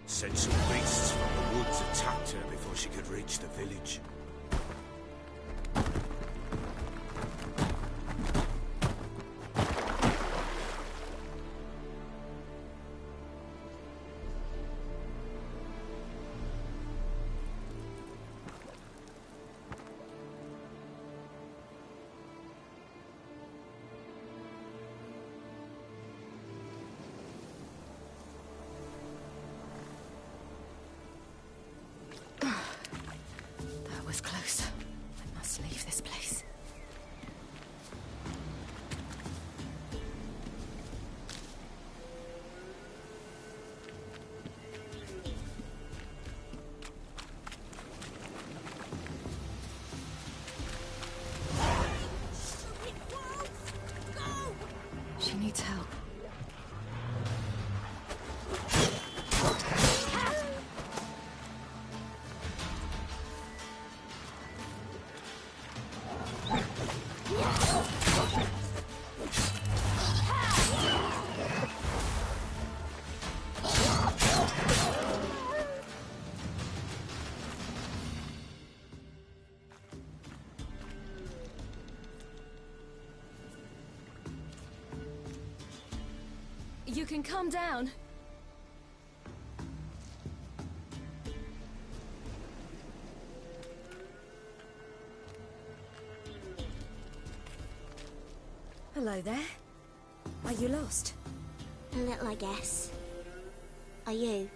Speaker 16: Said some beasts from the woods attacked her before she could reach the village.
Speaker 6: That was close. I must leave this place. She needs help. You can calm down. Hello there. Are you lost?
Speaker 14: A little, I guess. Are you?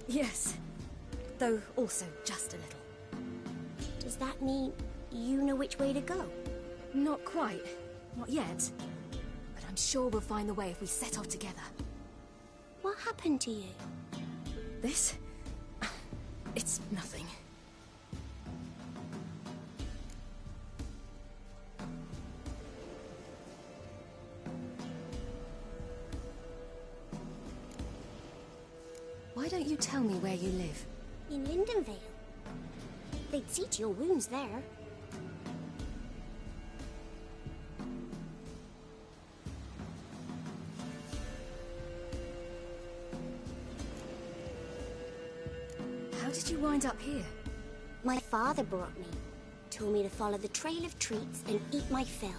Speaker 6: Yes. Though also just a little.
Speaker 14: Does that mean you know which way to go?
Speaker 6: Not quite. Not yet. But I'm sure we'll find the way if we set off together.
Speaker 14: What happened to you?
Speaker 6: This? It's nothing. Why don't you tell me where you live?
Speaker 14: In Lindenvale. They'd see to your wounds there.
Speaker 17: did you wind up here?
Speaker 14: My father brought me. Told me to follow the trail of treats and eat my fill.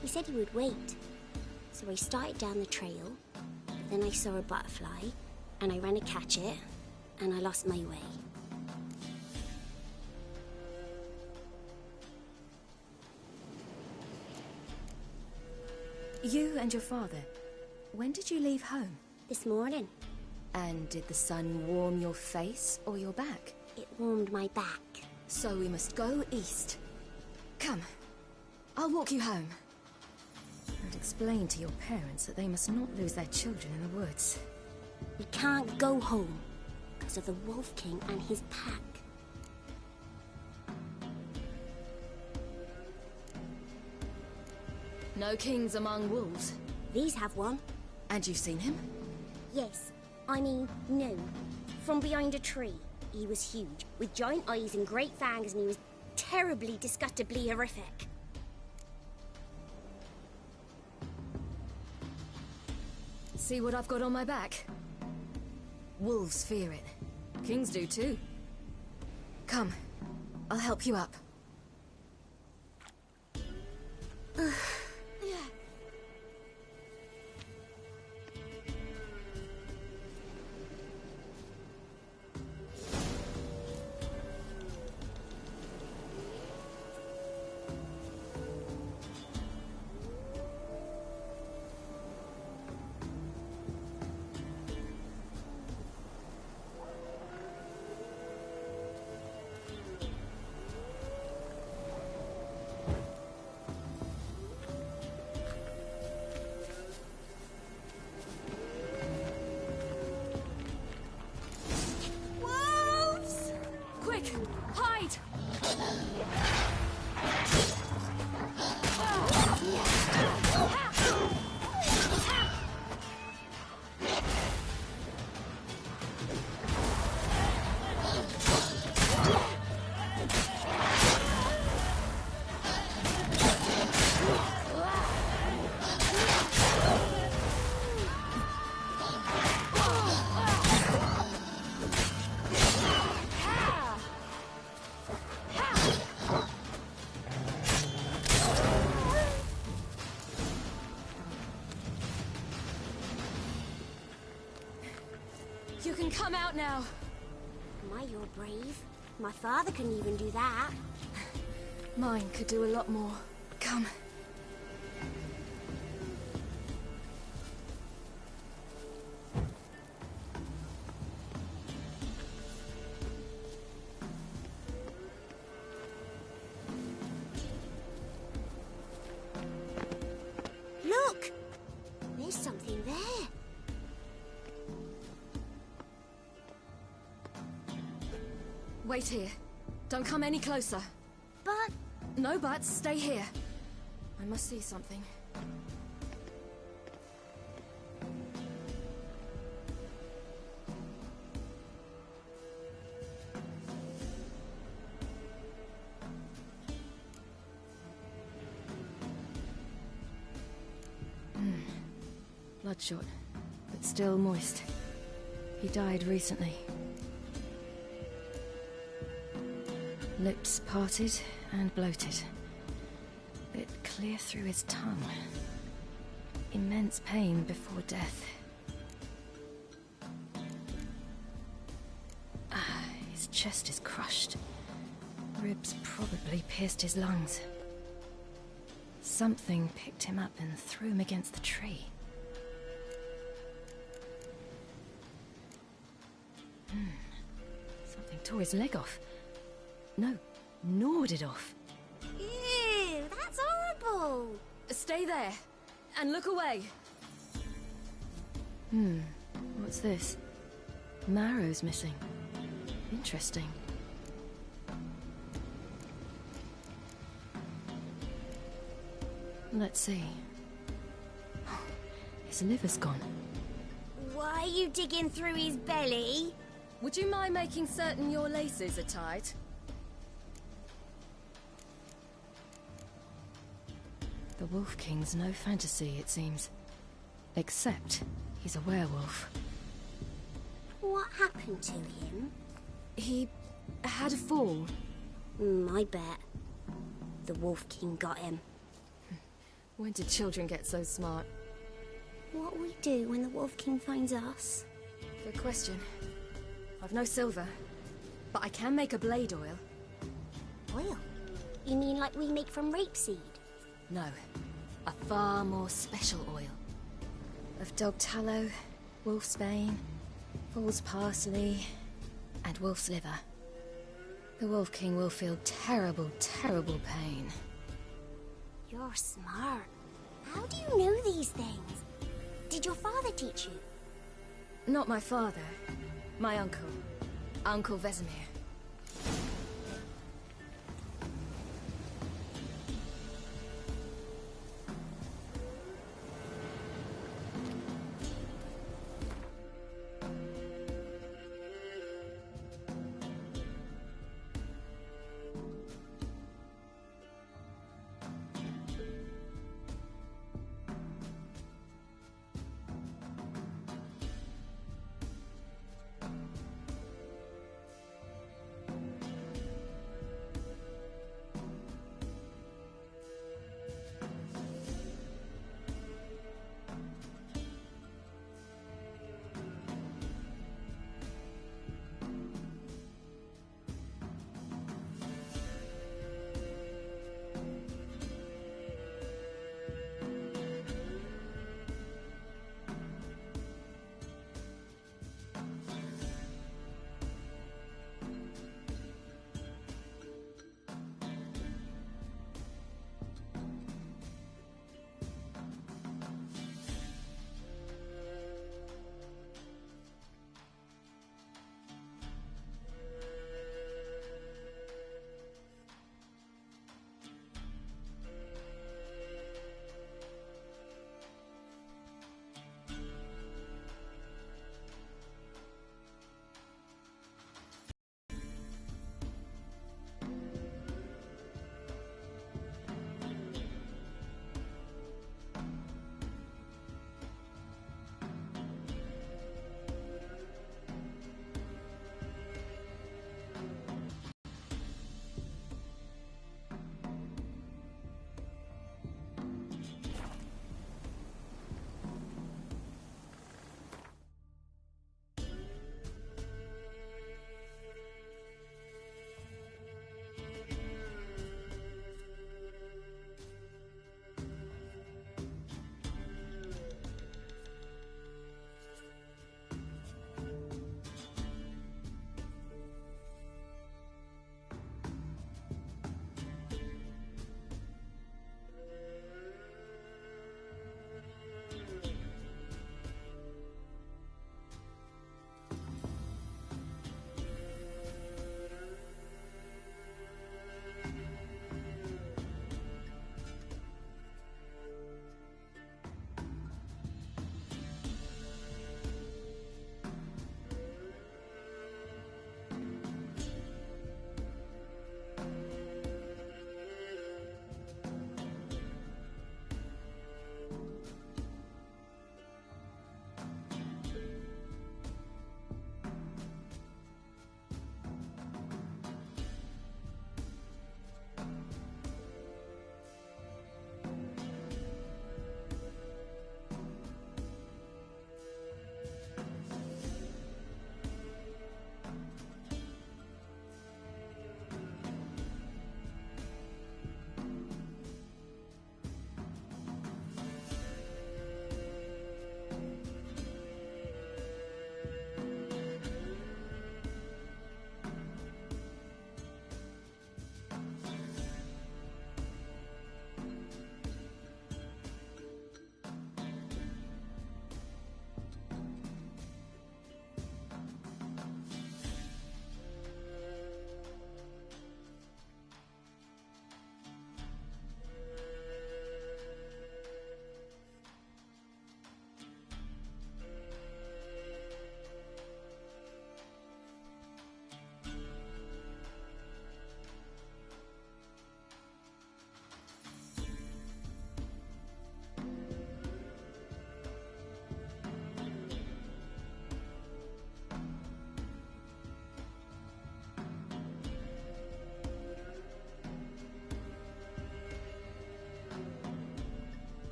Speaker 14: He said he would wait. So I started down the trail, but then I saw a butterfly, and I ran to catch it, and I lost my way.
Speaker 17: You and your father, when did you leave home?
Speaker 14: This morning.
Speaker 17: And did the sun warm your face or your back?
Speaker 14: It warmed my back.
Speaker 17: So we must go east. Come, I'll walk you home. And explain to your parents that they must not lose their children in the woods.
Speaker 14: We can't go home because of the Wolf King and his pack.
Speaker 17: No kings among wolves.
Speaker 14: These have one.
Speaker 17: And you've seen him?
Speaker 14: Yes. I mean, no. From behind a tree. He was huge, with giant eyes and great fangs, and he was terribly, disgustingly horrific.
Speaker 17: See what I've got on my back? Wolves fear it. Kings do too. Come, I'll help you up. Hide! You can come out now.
Speaker 14: My, you're brave. My father couldn't even do that.
Speaker 17: Mine could do a lot more. Come.
Speaker 14: Look! There's something there.
Speaker 17: Wait here. Don't come any closer.
Speaker 14: But...
Speaker 17: No buts. Stay here. I must see something. Bloodshot, but still moist. He died recently. Lips parted and bloated. Bit clear through his tongue. Immense pain before death. His chest is crushed. Ribs probably pierced his lungs. Something picked him up and threw him against the tree. Something tore his leg off. No, gnawed it off.
Speaker 14: Ew, that's horrible.
Speaker 17: Stay there, and look away. What's this? Marrow's missing. Interesting. Let's see. His liver's gone.
Speaker 14: Why are you digging through his belly?
Speaker 17: Would you mind making certain your laces are tied? The Wolf King's no fantasy, it seems. Except he's a werewolf.
Speaker 14: What happened to him?
Speaker 17: He had a fall.
Speaker 14: I bet. The Wolf King got him.
Speaker 17: When did children get so smart?
Speaker 14: What'll we do when the Wolf King finds us?
Speaker 17: Good question. I've no silver, but I can make a blade oil.
Speaker 14: Oil? You mean like we make from rapeseed?
Speaker 17: No, a far more special oil. Of dog tallow, wolf's bane, fool's parsley, and wolf's liver. The Wolf King will feel terrible, terrible pain.
Speaker 14: You're smart. How do you know these things? Did your father teach you?
Speaker 17: Not my father. My uncle. Uncle Vesemir.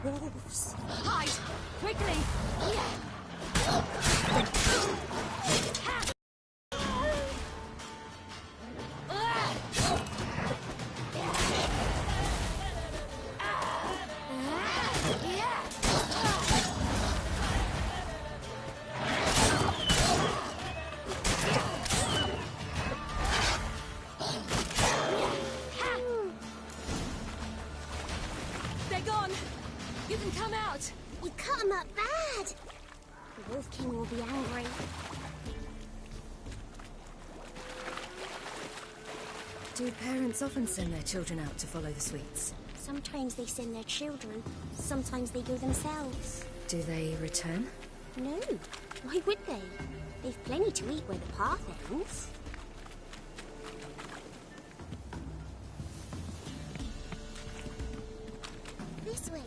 Speaker 11: wolves.
Speaker 17: Hide! Quickly! They're gone! You can come out!
Speaker 14: You cut him up bad! The Wolf King will be angry.
Speaker 17: Do parents often send their children out to follow the sweets?
Speaker 14: Sometimes they send their children, sometimes they go themselves.
Speaker 17: Do they return?
Speaker 14: No, why would they? They've plenty to eat where the path ends. This way,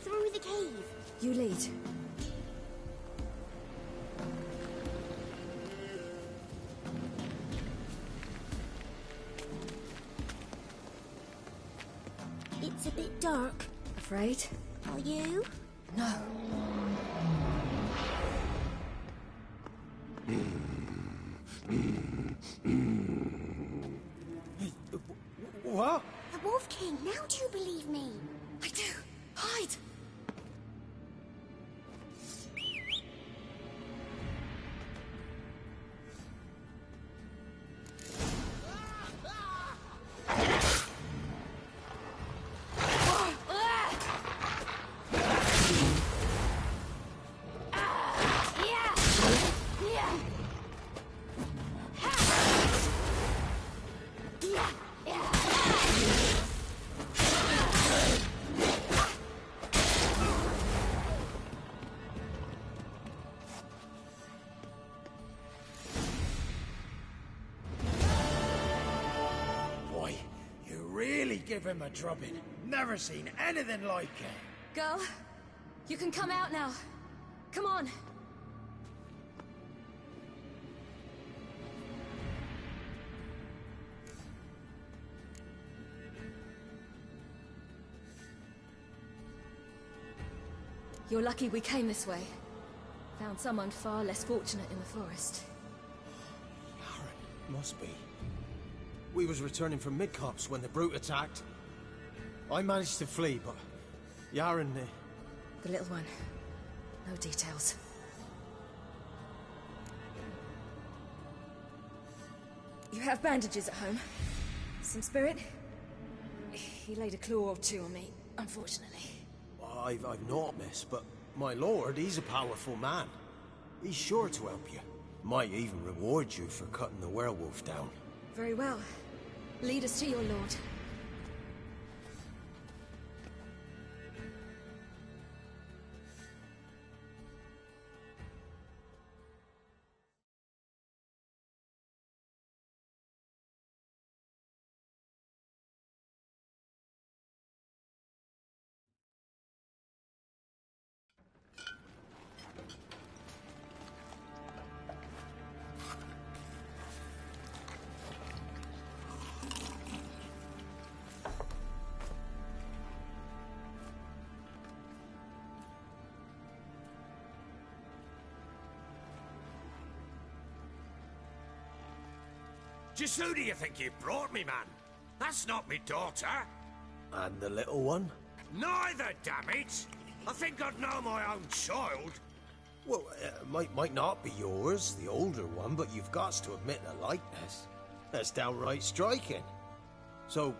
Speaker 14: through the cave.
Speaker 17: You lead.
Speaker 14: It's a bit dark.
Speaker 17: Afraid?
Speaker 14: Are you?
Speaker 17: No.
Speaker 18: What?
Speaker 14: The Wolf King, now do you believe me?
Speaker 17: I do. Hide!
Speaker 18: Boy, you really give him a drubbing. Never seen anything like it.
Speaker 17: Girl, you can come out now. Come on. You're lucky we came this way. Found someone far less fortunate in the forest.
Speaker 18: Must be. We was returning from Midcops when the brute attacked. I managed to flee, but Yaren...
Speaker 17: The little one. No details. You have bandages at home? Some spirit? He laid a claw or two on me, unfortunately.
Speaker 18: I've not, miss, but my lord, he's a powerful man. He's sure to help you. Might even reward you for cutting the werewolf down.
Speaker 17: Very well. Lead us to your lord.
Speaker 16: Just who do you think you brought me, man? That's not me daughter.
Speaker 18: And the little one?
Speaker 16: Neither, damn it! I think I'd know my own child.
Speaker 18: Well, might not be yours, the older one, but you've got to admit the likeness. That's downright striking. So,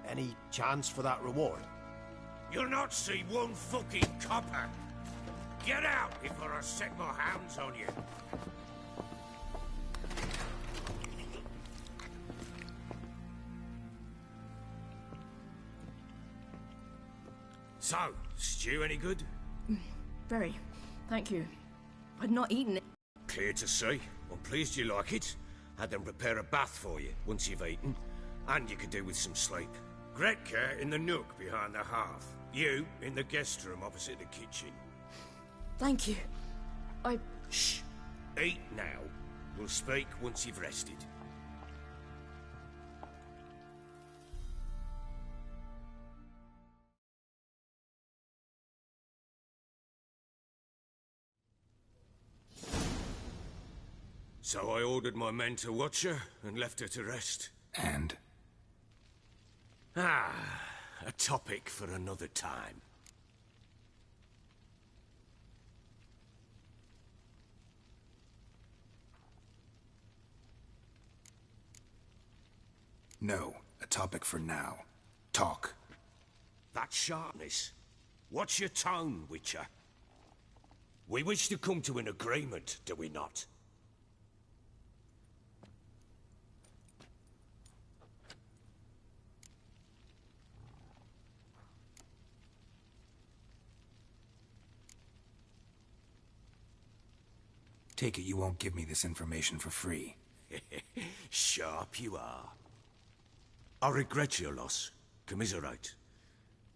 Speaker 18: any chance for that reward?
Speaker 16: You'll not see one fucking copper. Get out before I set my hounds on you. So, stew any good?
Speaker 17: Very. Thank you. I'd not eaten it.
Speaker 16: Clear to see. I'm pleased you like it. Had them prepare a bath for you once you've eaten. And you could do with some sleep. Gretka in the nook behind the hearth. You in the guest room opposite the kitchen.
Speaker 17: Thank you.
Speaker 16: Shh. Eat now. We'll speak once you've rested. So I ordered my men to watch her and left her to rest.
Speaker 3: And?
Speaker 16: A topic for another time.
Speaker 3: No, a topic for now. Talk.
Speaker 16: That sharpness. What's your tone, Witcher? We wish to come to an agreement, do we not?
Speaker 3: Take it you won't give me this information for free.
Speaker 16: Sharp you are. I regret your loss. Commiserate.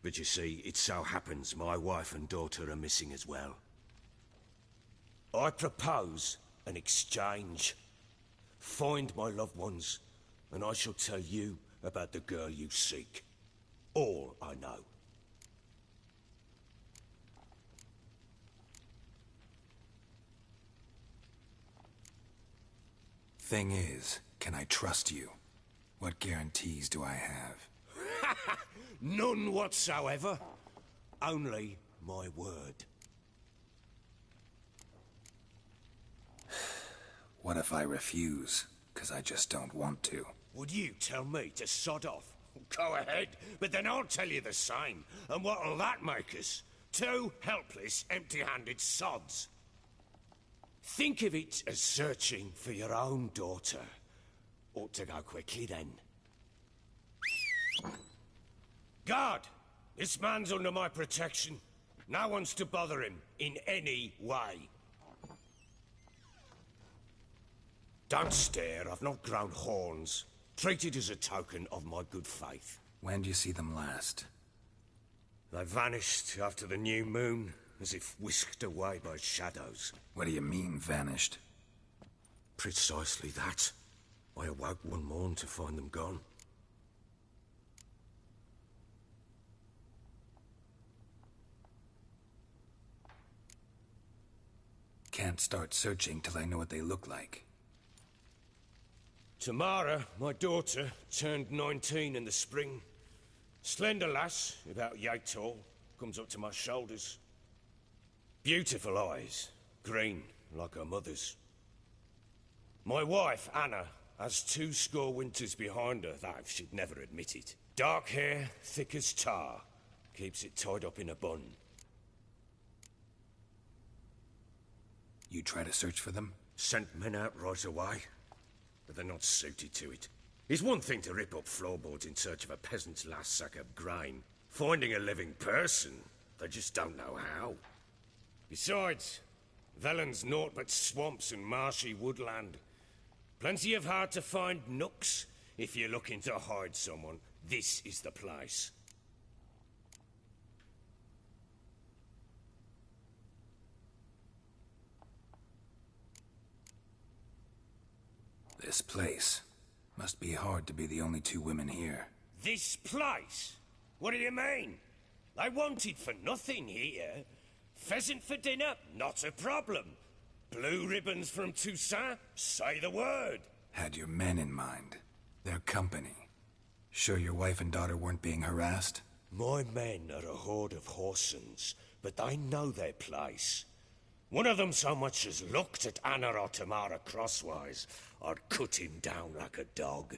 Speaker 16: But you see, it so happens my wife and daughter are missing as well. I propose an exchange. Find my loved ones, and I shall tell you about the girl you seek. All I know.
Speaker 3: Thing is, can I trust you? What guarantees do I have?
Speaker 16: None whatsoever. Only my word.
Speaker 3: What if I refuse? 'Cause I just don't want to.
Speaker 16: Would you tell me to sod off? Go ahead, but then I'll tell you the same. And what'll that make us? Two helpless, empty-handed sods. Think of it as searching for your own daughter. Ought to go quickly, then. Guard! This man's under my protection. No one's to bother him in any way. Don't stare, I've not grown horns. Treat it as a token of my good faith.
Speaker 3: When do you see them last?
Speaker 16: They vanished after the new moon, as if whisked away by shadows.
Speaker 3: What do you mean, vanished?
Speaker 16: Precisely that. I awoke one morn to find them gone.
Speaker 3: Can't start searching till I know what they look like.
Speaker 16: Tamara, my daughter, turned 19 in the spring. Slender lass, about yay tall, comes up to my shoulders. Beautiful eyes, green, like her mother's. My wife, Anna, has 20 winters behind her, though she'd never admit it. Dark hair, thick as tar, keeps it tied up in a bun.
Speaker 3: You try to search for them?
Speaker 16: Sent men out right away, but they're not suited to it. It's one thing to rip up floorboards in search of a peasant's last sack of grain. Finding a living person, they just don't know how. Besides, Velen's naught but swamps and marshy woodland. Plenty of hard-to-find nooks. If you're looking to hide someone, this is the place.
Speaker 3: This place. Must be hard to be the only two women here.
Speaker 16: This place? What do you mean? They wanted for nothing here. Pheasant for dinner? Not a problem. Blue ribbons from Toussaint? Say the word.
Speaker 3: Had your men in mind. Their company. Sure your wife and daughter weren't being harassed?
Speaker 16: My men are a horde of whoresons, but they know their place. One of them so much as looked at Anna or Tamara crosswise, I'd cut him down like a dog.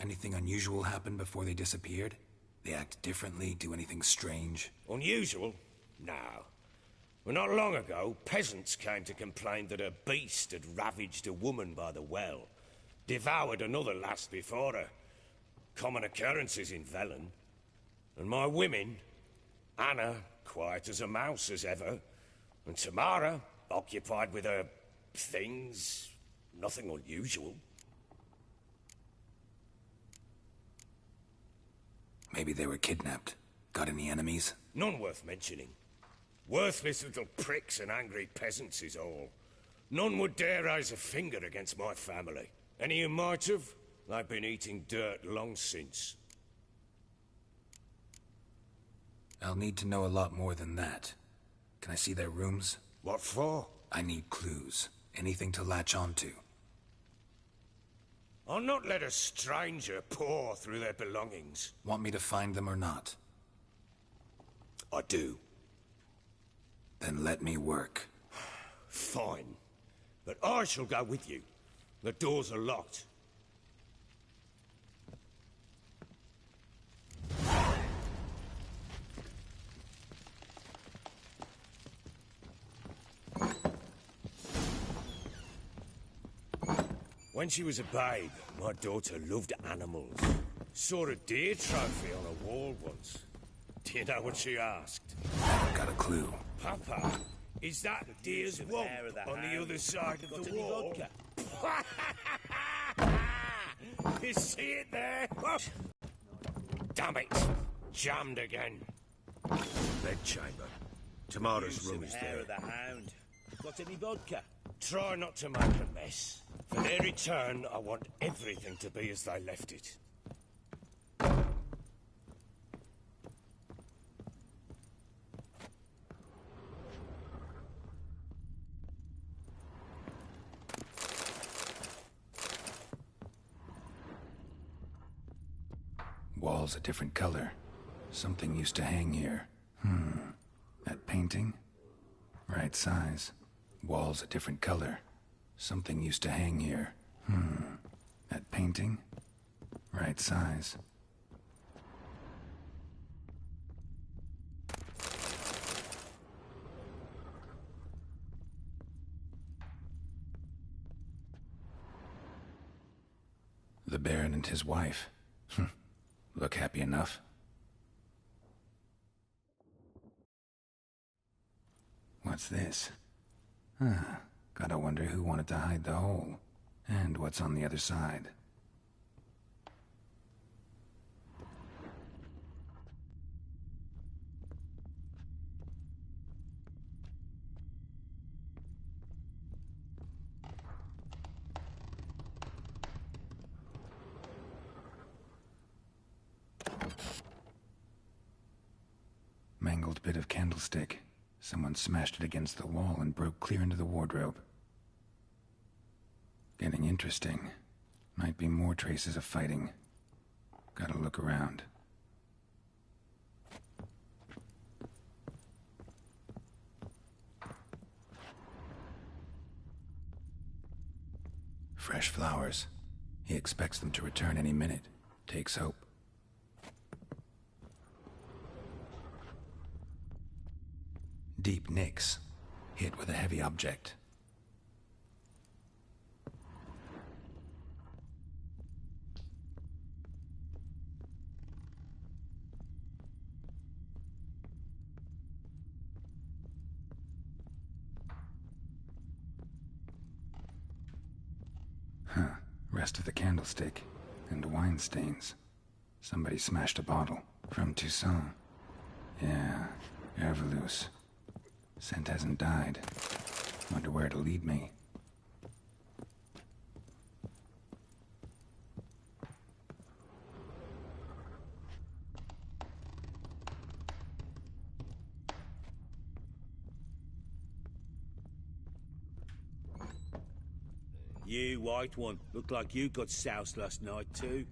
Speaker 3: Anything unusual happen before they disappeared? They act differently, do anything strange?
Speaker 16: Unusual? No. Well, not long ago, peasants came to complain that a beast had ravaged a woman by the well. Devoured another lass before her. Common occurrences in Velen. And my women, Anna, quiet as a mouse as ever, and Tamara, occupied with her things, nothing unusual.
Speaker 3: Maybe they were kidnapped. Got any enemies?
Speaker 16: None worth mentioning. Worthless little pricks and angry peasants is all. None would dare raise a finger against my family. Any who might have, they've been eating dirt long since.
Speaker 3: I'll need to know a lot more than that. Can I see their rooms?
Speaker 16: What for?
Speaker 3: I need clues. Anything to latch onto.
Speaker 16: I'll not let a stranger pore through their belongings.
Speaker 3: Want me to find them or not?
Speaker 16: I do.
Speaker 3: Then let me work.
Speaker 16: Fine. But I shall go with you. The doors are locked. When she was a babe, my daughter loved animals. Saw a deer trophy on a wall once. Do you know what she asked?
Speaker 3: Got a clue.
Speaker 16: Papa, is that deer's womp on the other side of the wall? You see it there? Damn it! Jammed again. Bedchamber. Tamara's room is there.
Speaker 15: The hound. Got any vodka?
Speaker 16: Try not to make a mess. For their return, I want everything to be as they left it.
Speaker 3: Walls a different color. Something used to hang here. That painting? Right size. Walls a different color. Something used to hang here. That painting? Right size. The Baron and his wife. Look happy enough. What's this? Gotta wonder who wanted to hide the hole. And what's on the other side. Mangled bit of candlestick. Someone smashed it against the wall and broke clear into the wardrobe. Getting interesting. Might be more traces of fighting. Gotta look around. Fresh flowers. He expects them to return any minute. Takes hope. Deep nicks. Hit with a heavy object. Rest of the candlestick. And wine stains. Somebody smashed a bottle. From Toussaint. Yeah, Herveloos. Scent hasn't died. Wonder where it'll lead me.
Speaker 15: You, white one, look like you got soused last night too.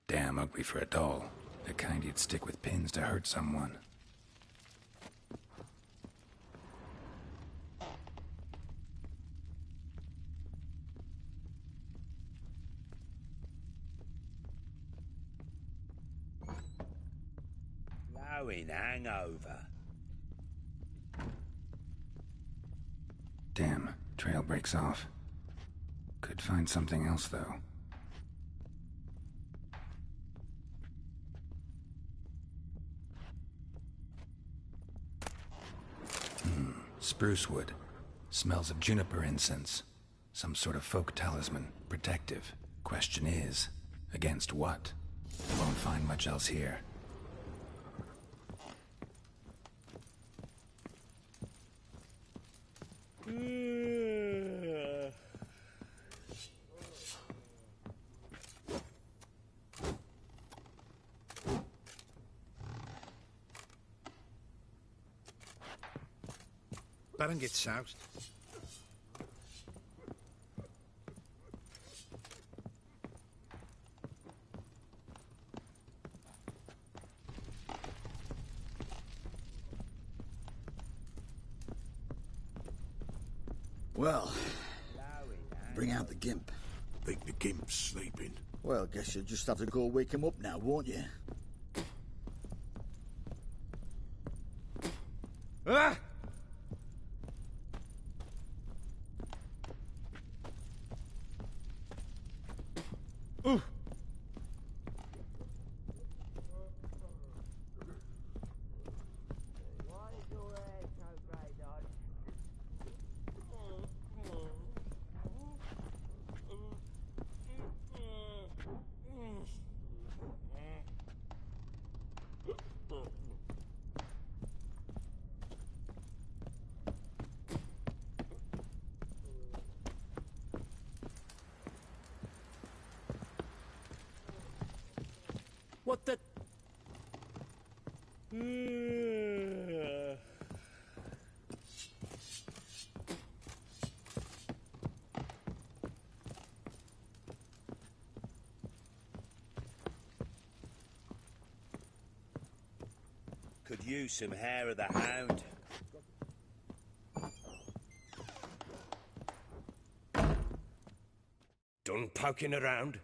Speaker 3: Damn ugly for a doll. The kind you'd stick with pins to hurt someone.
Speaker 15: Blowing hangover.
Speaker 3: Damn, trail breaks off. Could find something else, though. Spruce wood. Smells of juniper incense. Some sort of folk talisman. Protective. Question is, against what? Won't find much else here.
Speaker 12: Baron gets soused.
Speaker 10: Well, bring out the gimp.
Speaker 8: Think the gimp's sleeping.
Speaker 10: Well, guess you'll just have to go wake him up now, won't you?
Speaker 16: Ah! Ooh.
Speaker 5: What the...
Speaker 15: Could use some hair of the hound.
Speaker 16: Done poking around?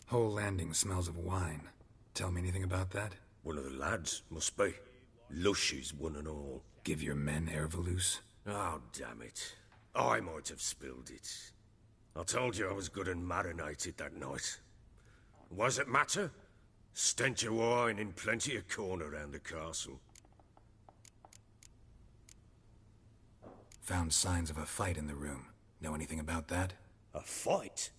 Speaker 3: Whole landing smells of wine. Tell me anything about that?
Speaker 16: One of the lads, must be. Lushes, one and all.
Speaker 3: Give your men Ervalus?
Speaker 16: Oh, damn it. I might have spilled it. I told you I was good and marinated that night. Was it matter? Stench of wine in plenty of corn around the castle.
Speaker 3: Found signs of a fight in the room. Know anything about that?
Speaker 16: A fight?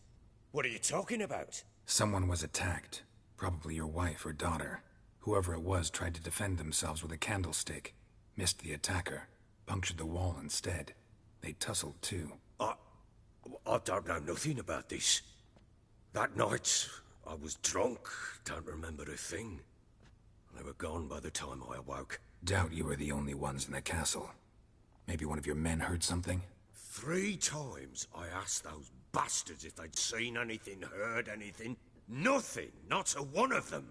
Speaker 16: What are you talking about?
Speaker 3: Someone was attacked. Probably your wife or daughter. Whoever it was tried to defend themselves with a candlestick. Missed the attacker. Punctured the wall instead. They tussled too.
Speaker 16: I don't know nothing about this. That night, I was drunk. Don't remember a thing. They were gone by the time I awoke.
Speaker 3: Doubt you were the only ones in the castle. Maybe one of your men heard something?
Speaker 16: 3 times I asked those bastards if they'd seen anything, heard anything. Nothing. Not a one of them.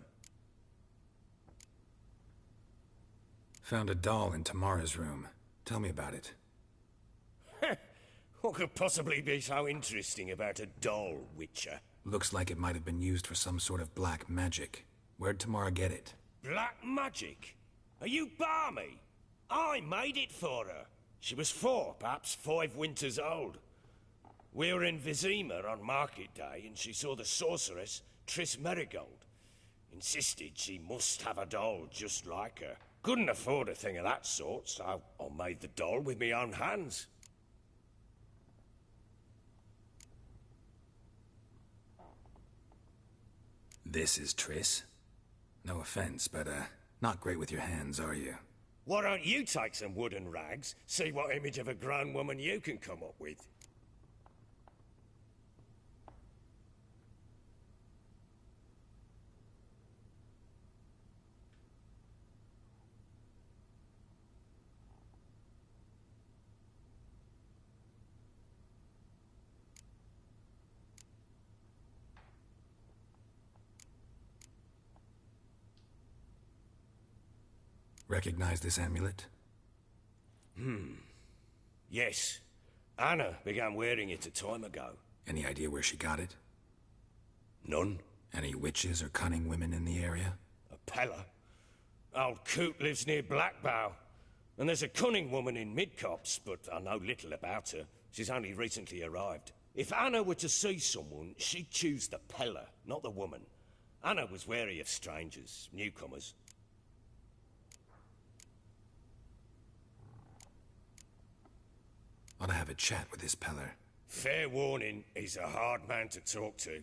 Speaker 3: Found a doll in Tamara's room. Tell me about it.
Speaker 16: What could possibly be so interesting about a doll, Witcher?
Speaker 3: Looks like it might have been used for some sort of black magic. Where'd Tamara get it?
Speaker 16: Black magic? Are you balmy? I made it for her. She was 4, perhaps 5 winters old. We were in Vizima on market day, and she saw the sorceress, Triss Merigold. Insisted she must have a doll just like her. Couldn't afford a thing of that sort, so I made the doll with my own hands.
Speaker 3: This is Triss? No offense, but, not great with your hands, are you?
Speaker 16: Why don't you take some wooden rags, see what image of a grown woman you can come up with?
Speaker 3: Recognize this amulet?
Speaker 16: Yes. Anna began wearing it a time ago.
Speaker 3: Any idea where she got it?
Speaker 16: None.
Speaker 3: Any witches or cunning women in the area?
Speaker 16: A Pella. Old Coot lives near Blackbow. And there's a cunning woman in Midcopse, but I know little about her. She's only recently arrived. If Anna were to see someone, she'd choose the peller, not the woman. Anna was wary of strangers, newcomers.
Speaker 3: Ought to have a chat with this peller.
Speaker 16: Fair warning, he's a hard man to talk to.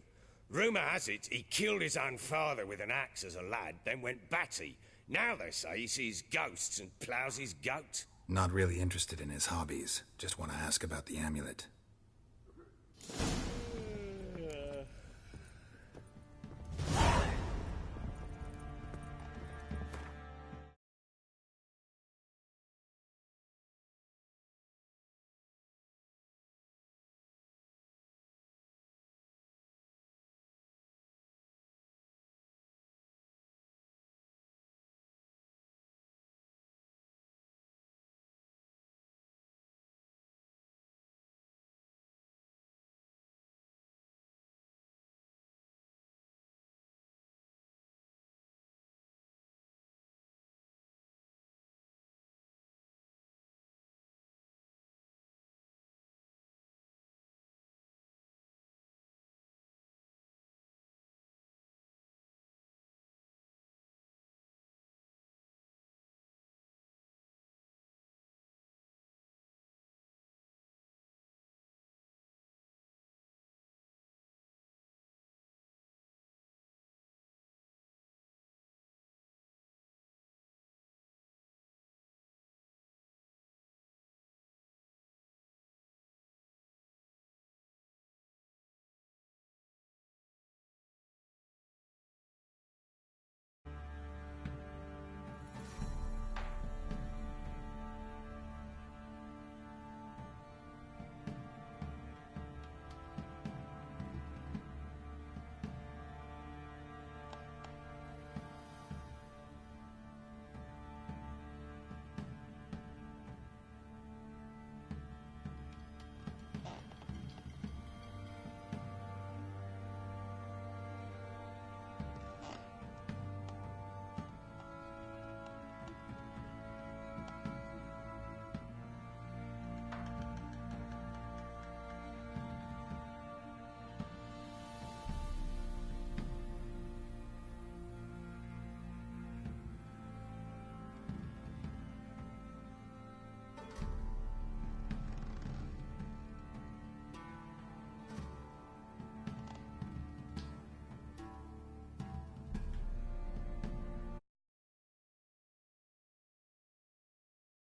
Speaker 16: Rumour has it he killed his own father with an axe as a lad, then went batty. Now they say he sees ghosts and ploughs his goat.
Speaker 3: Not really interested in his hobbies. Just want to ask about the amulet.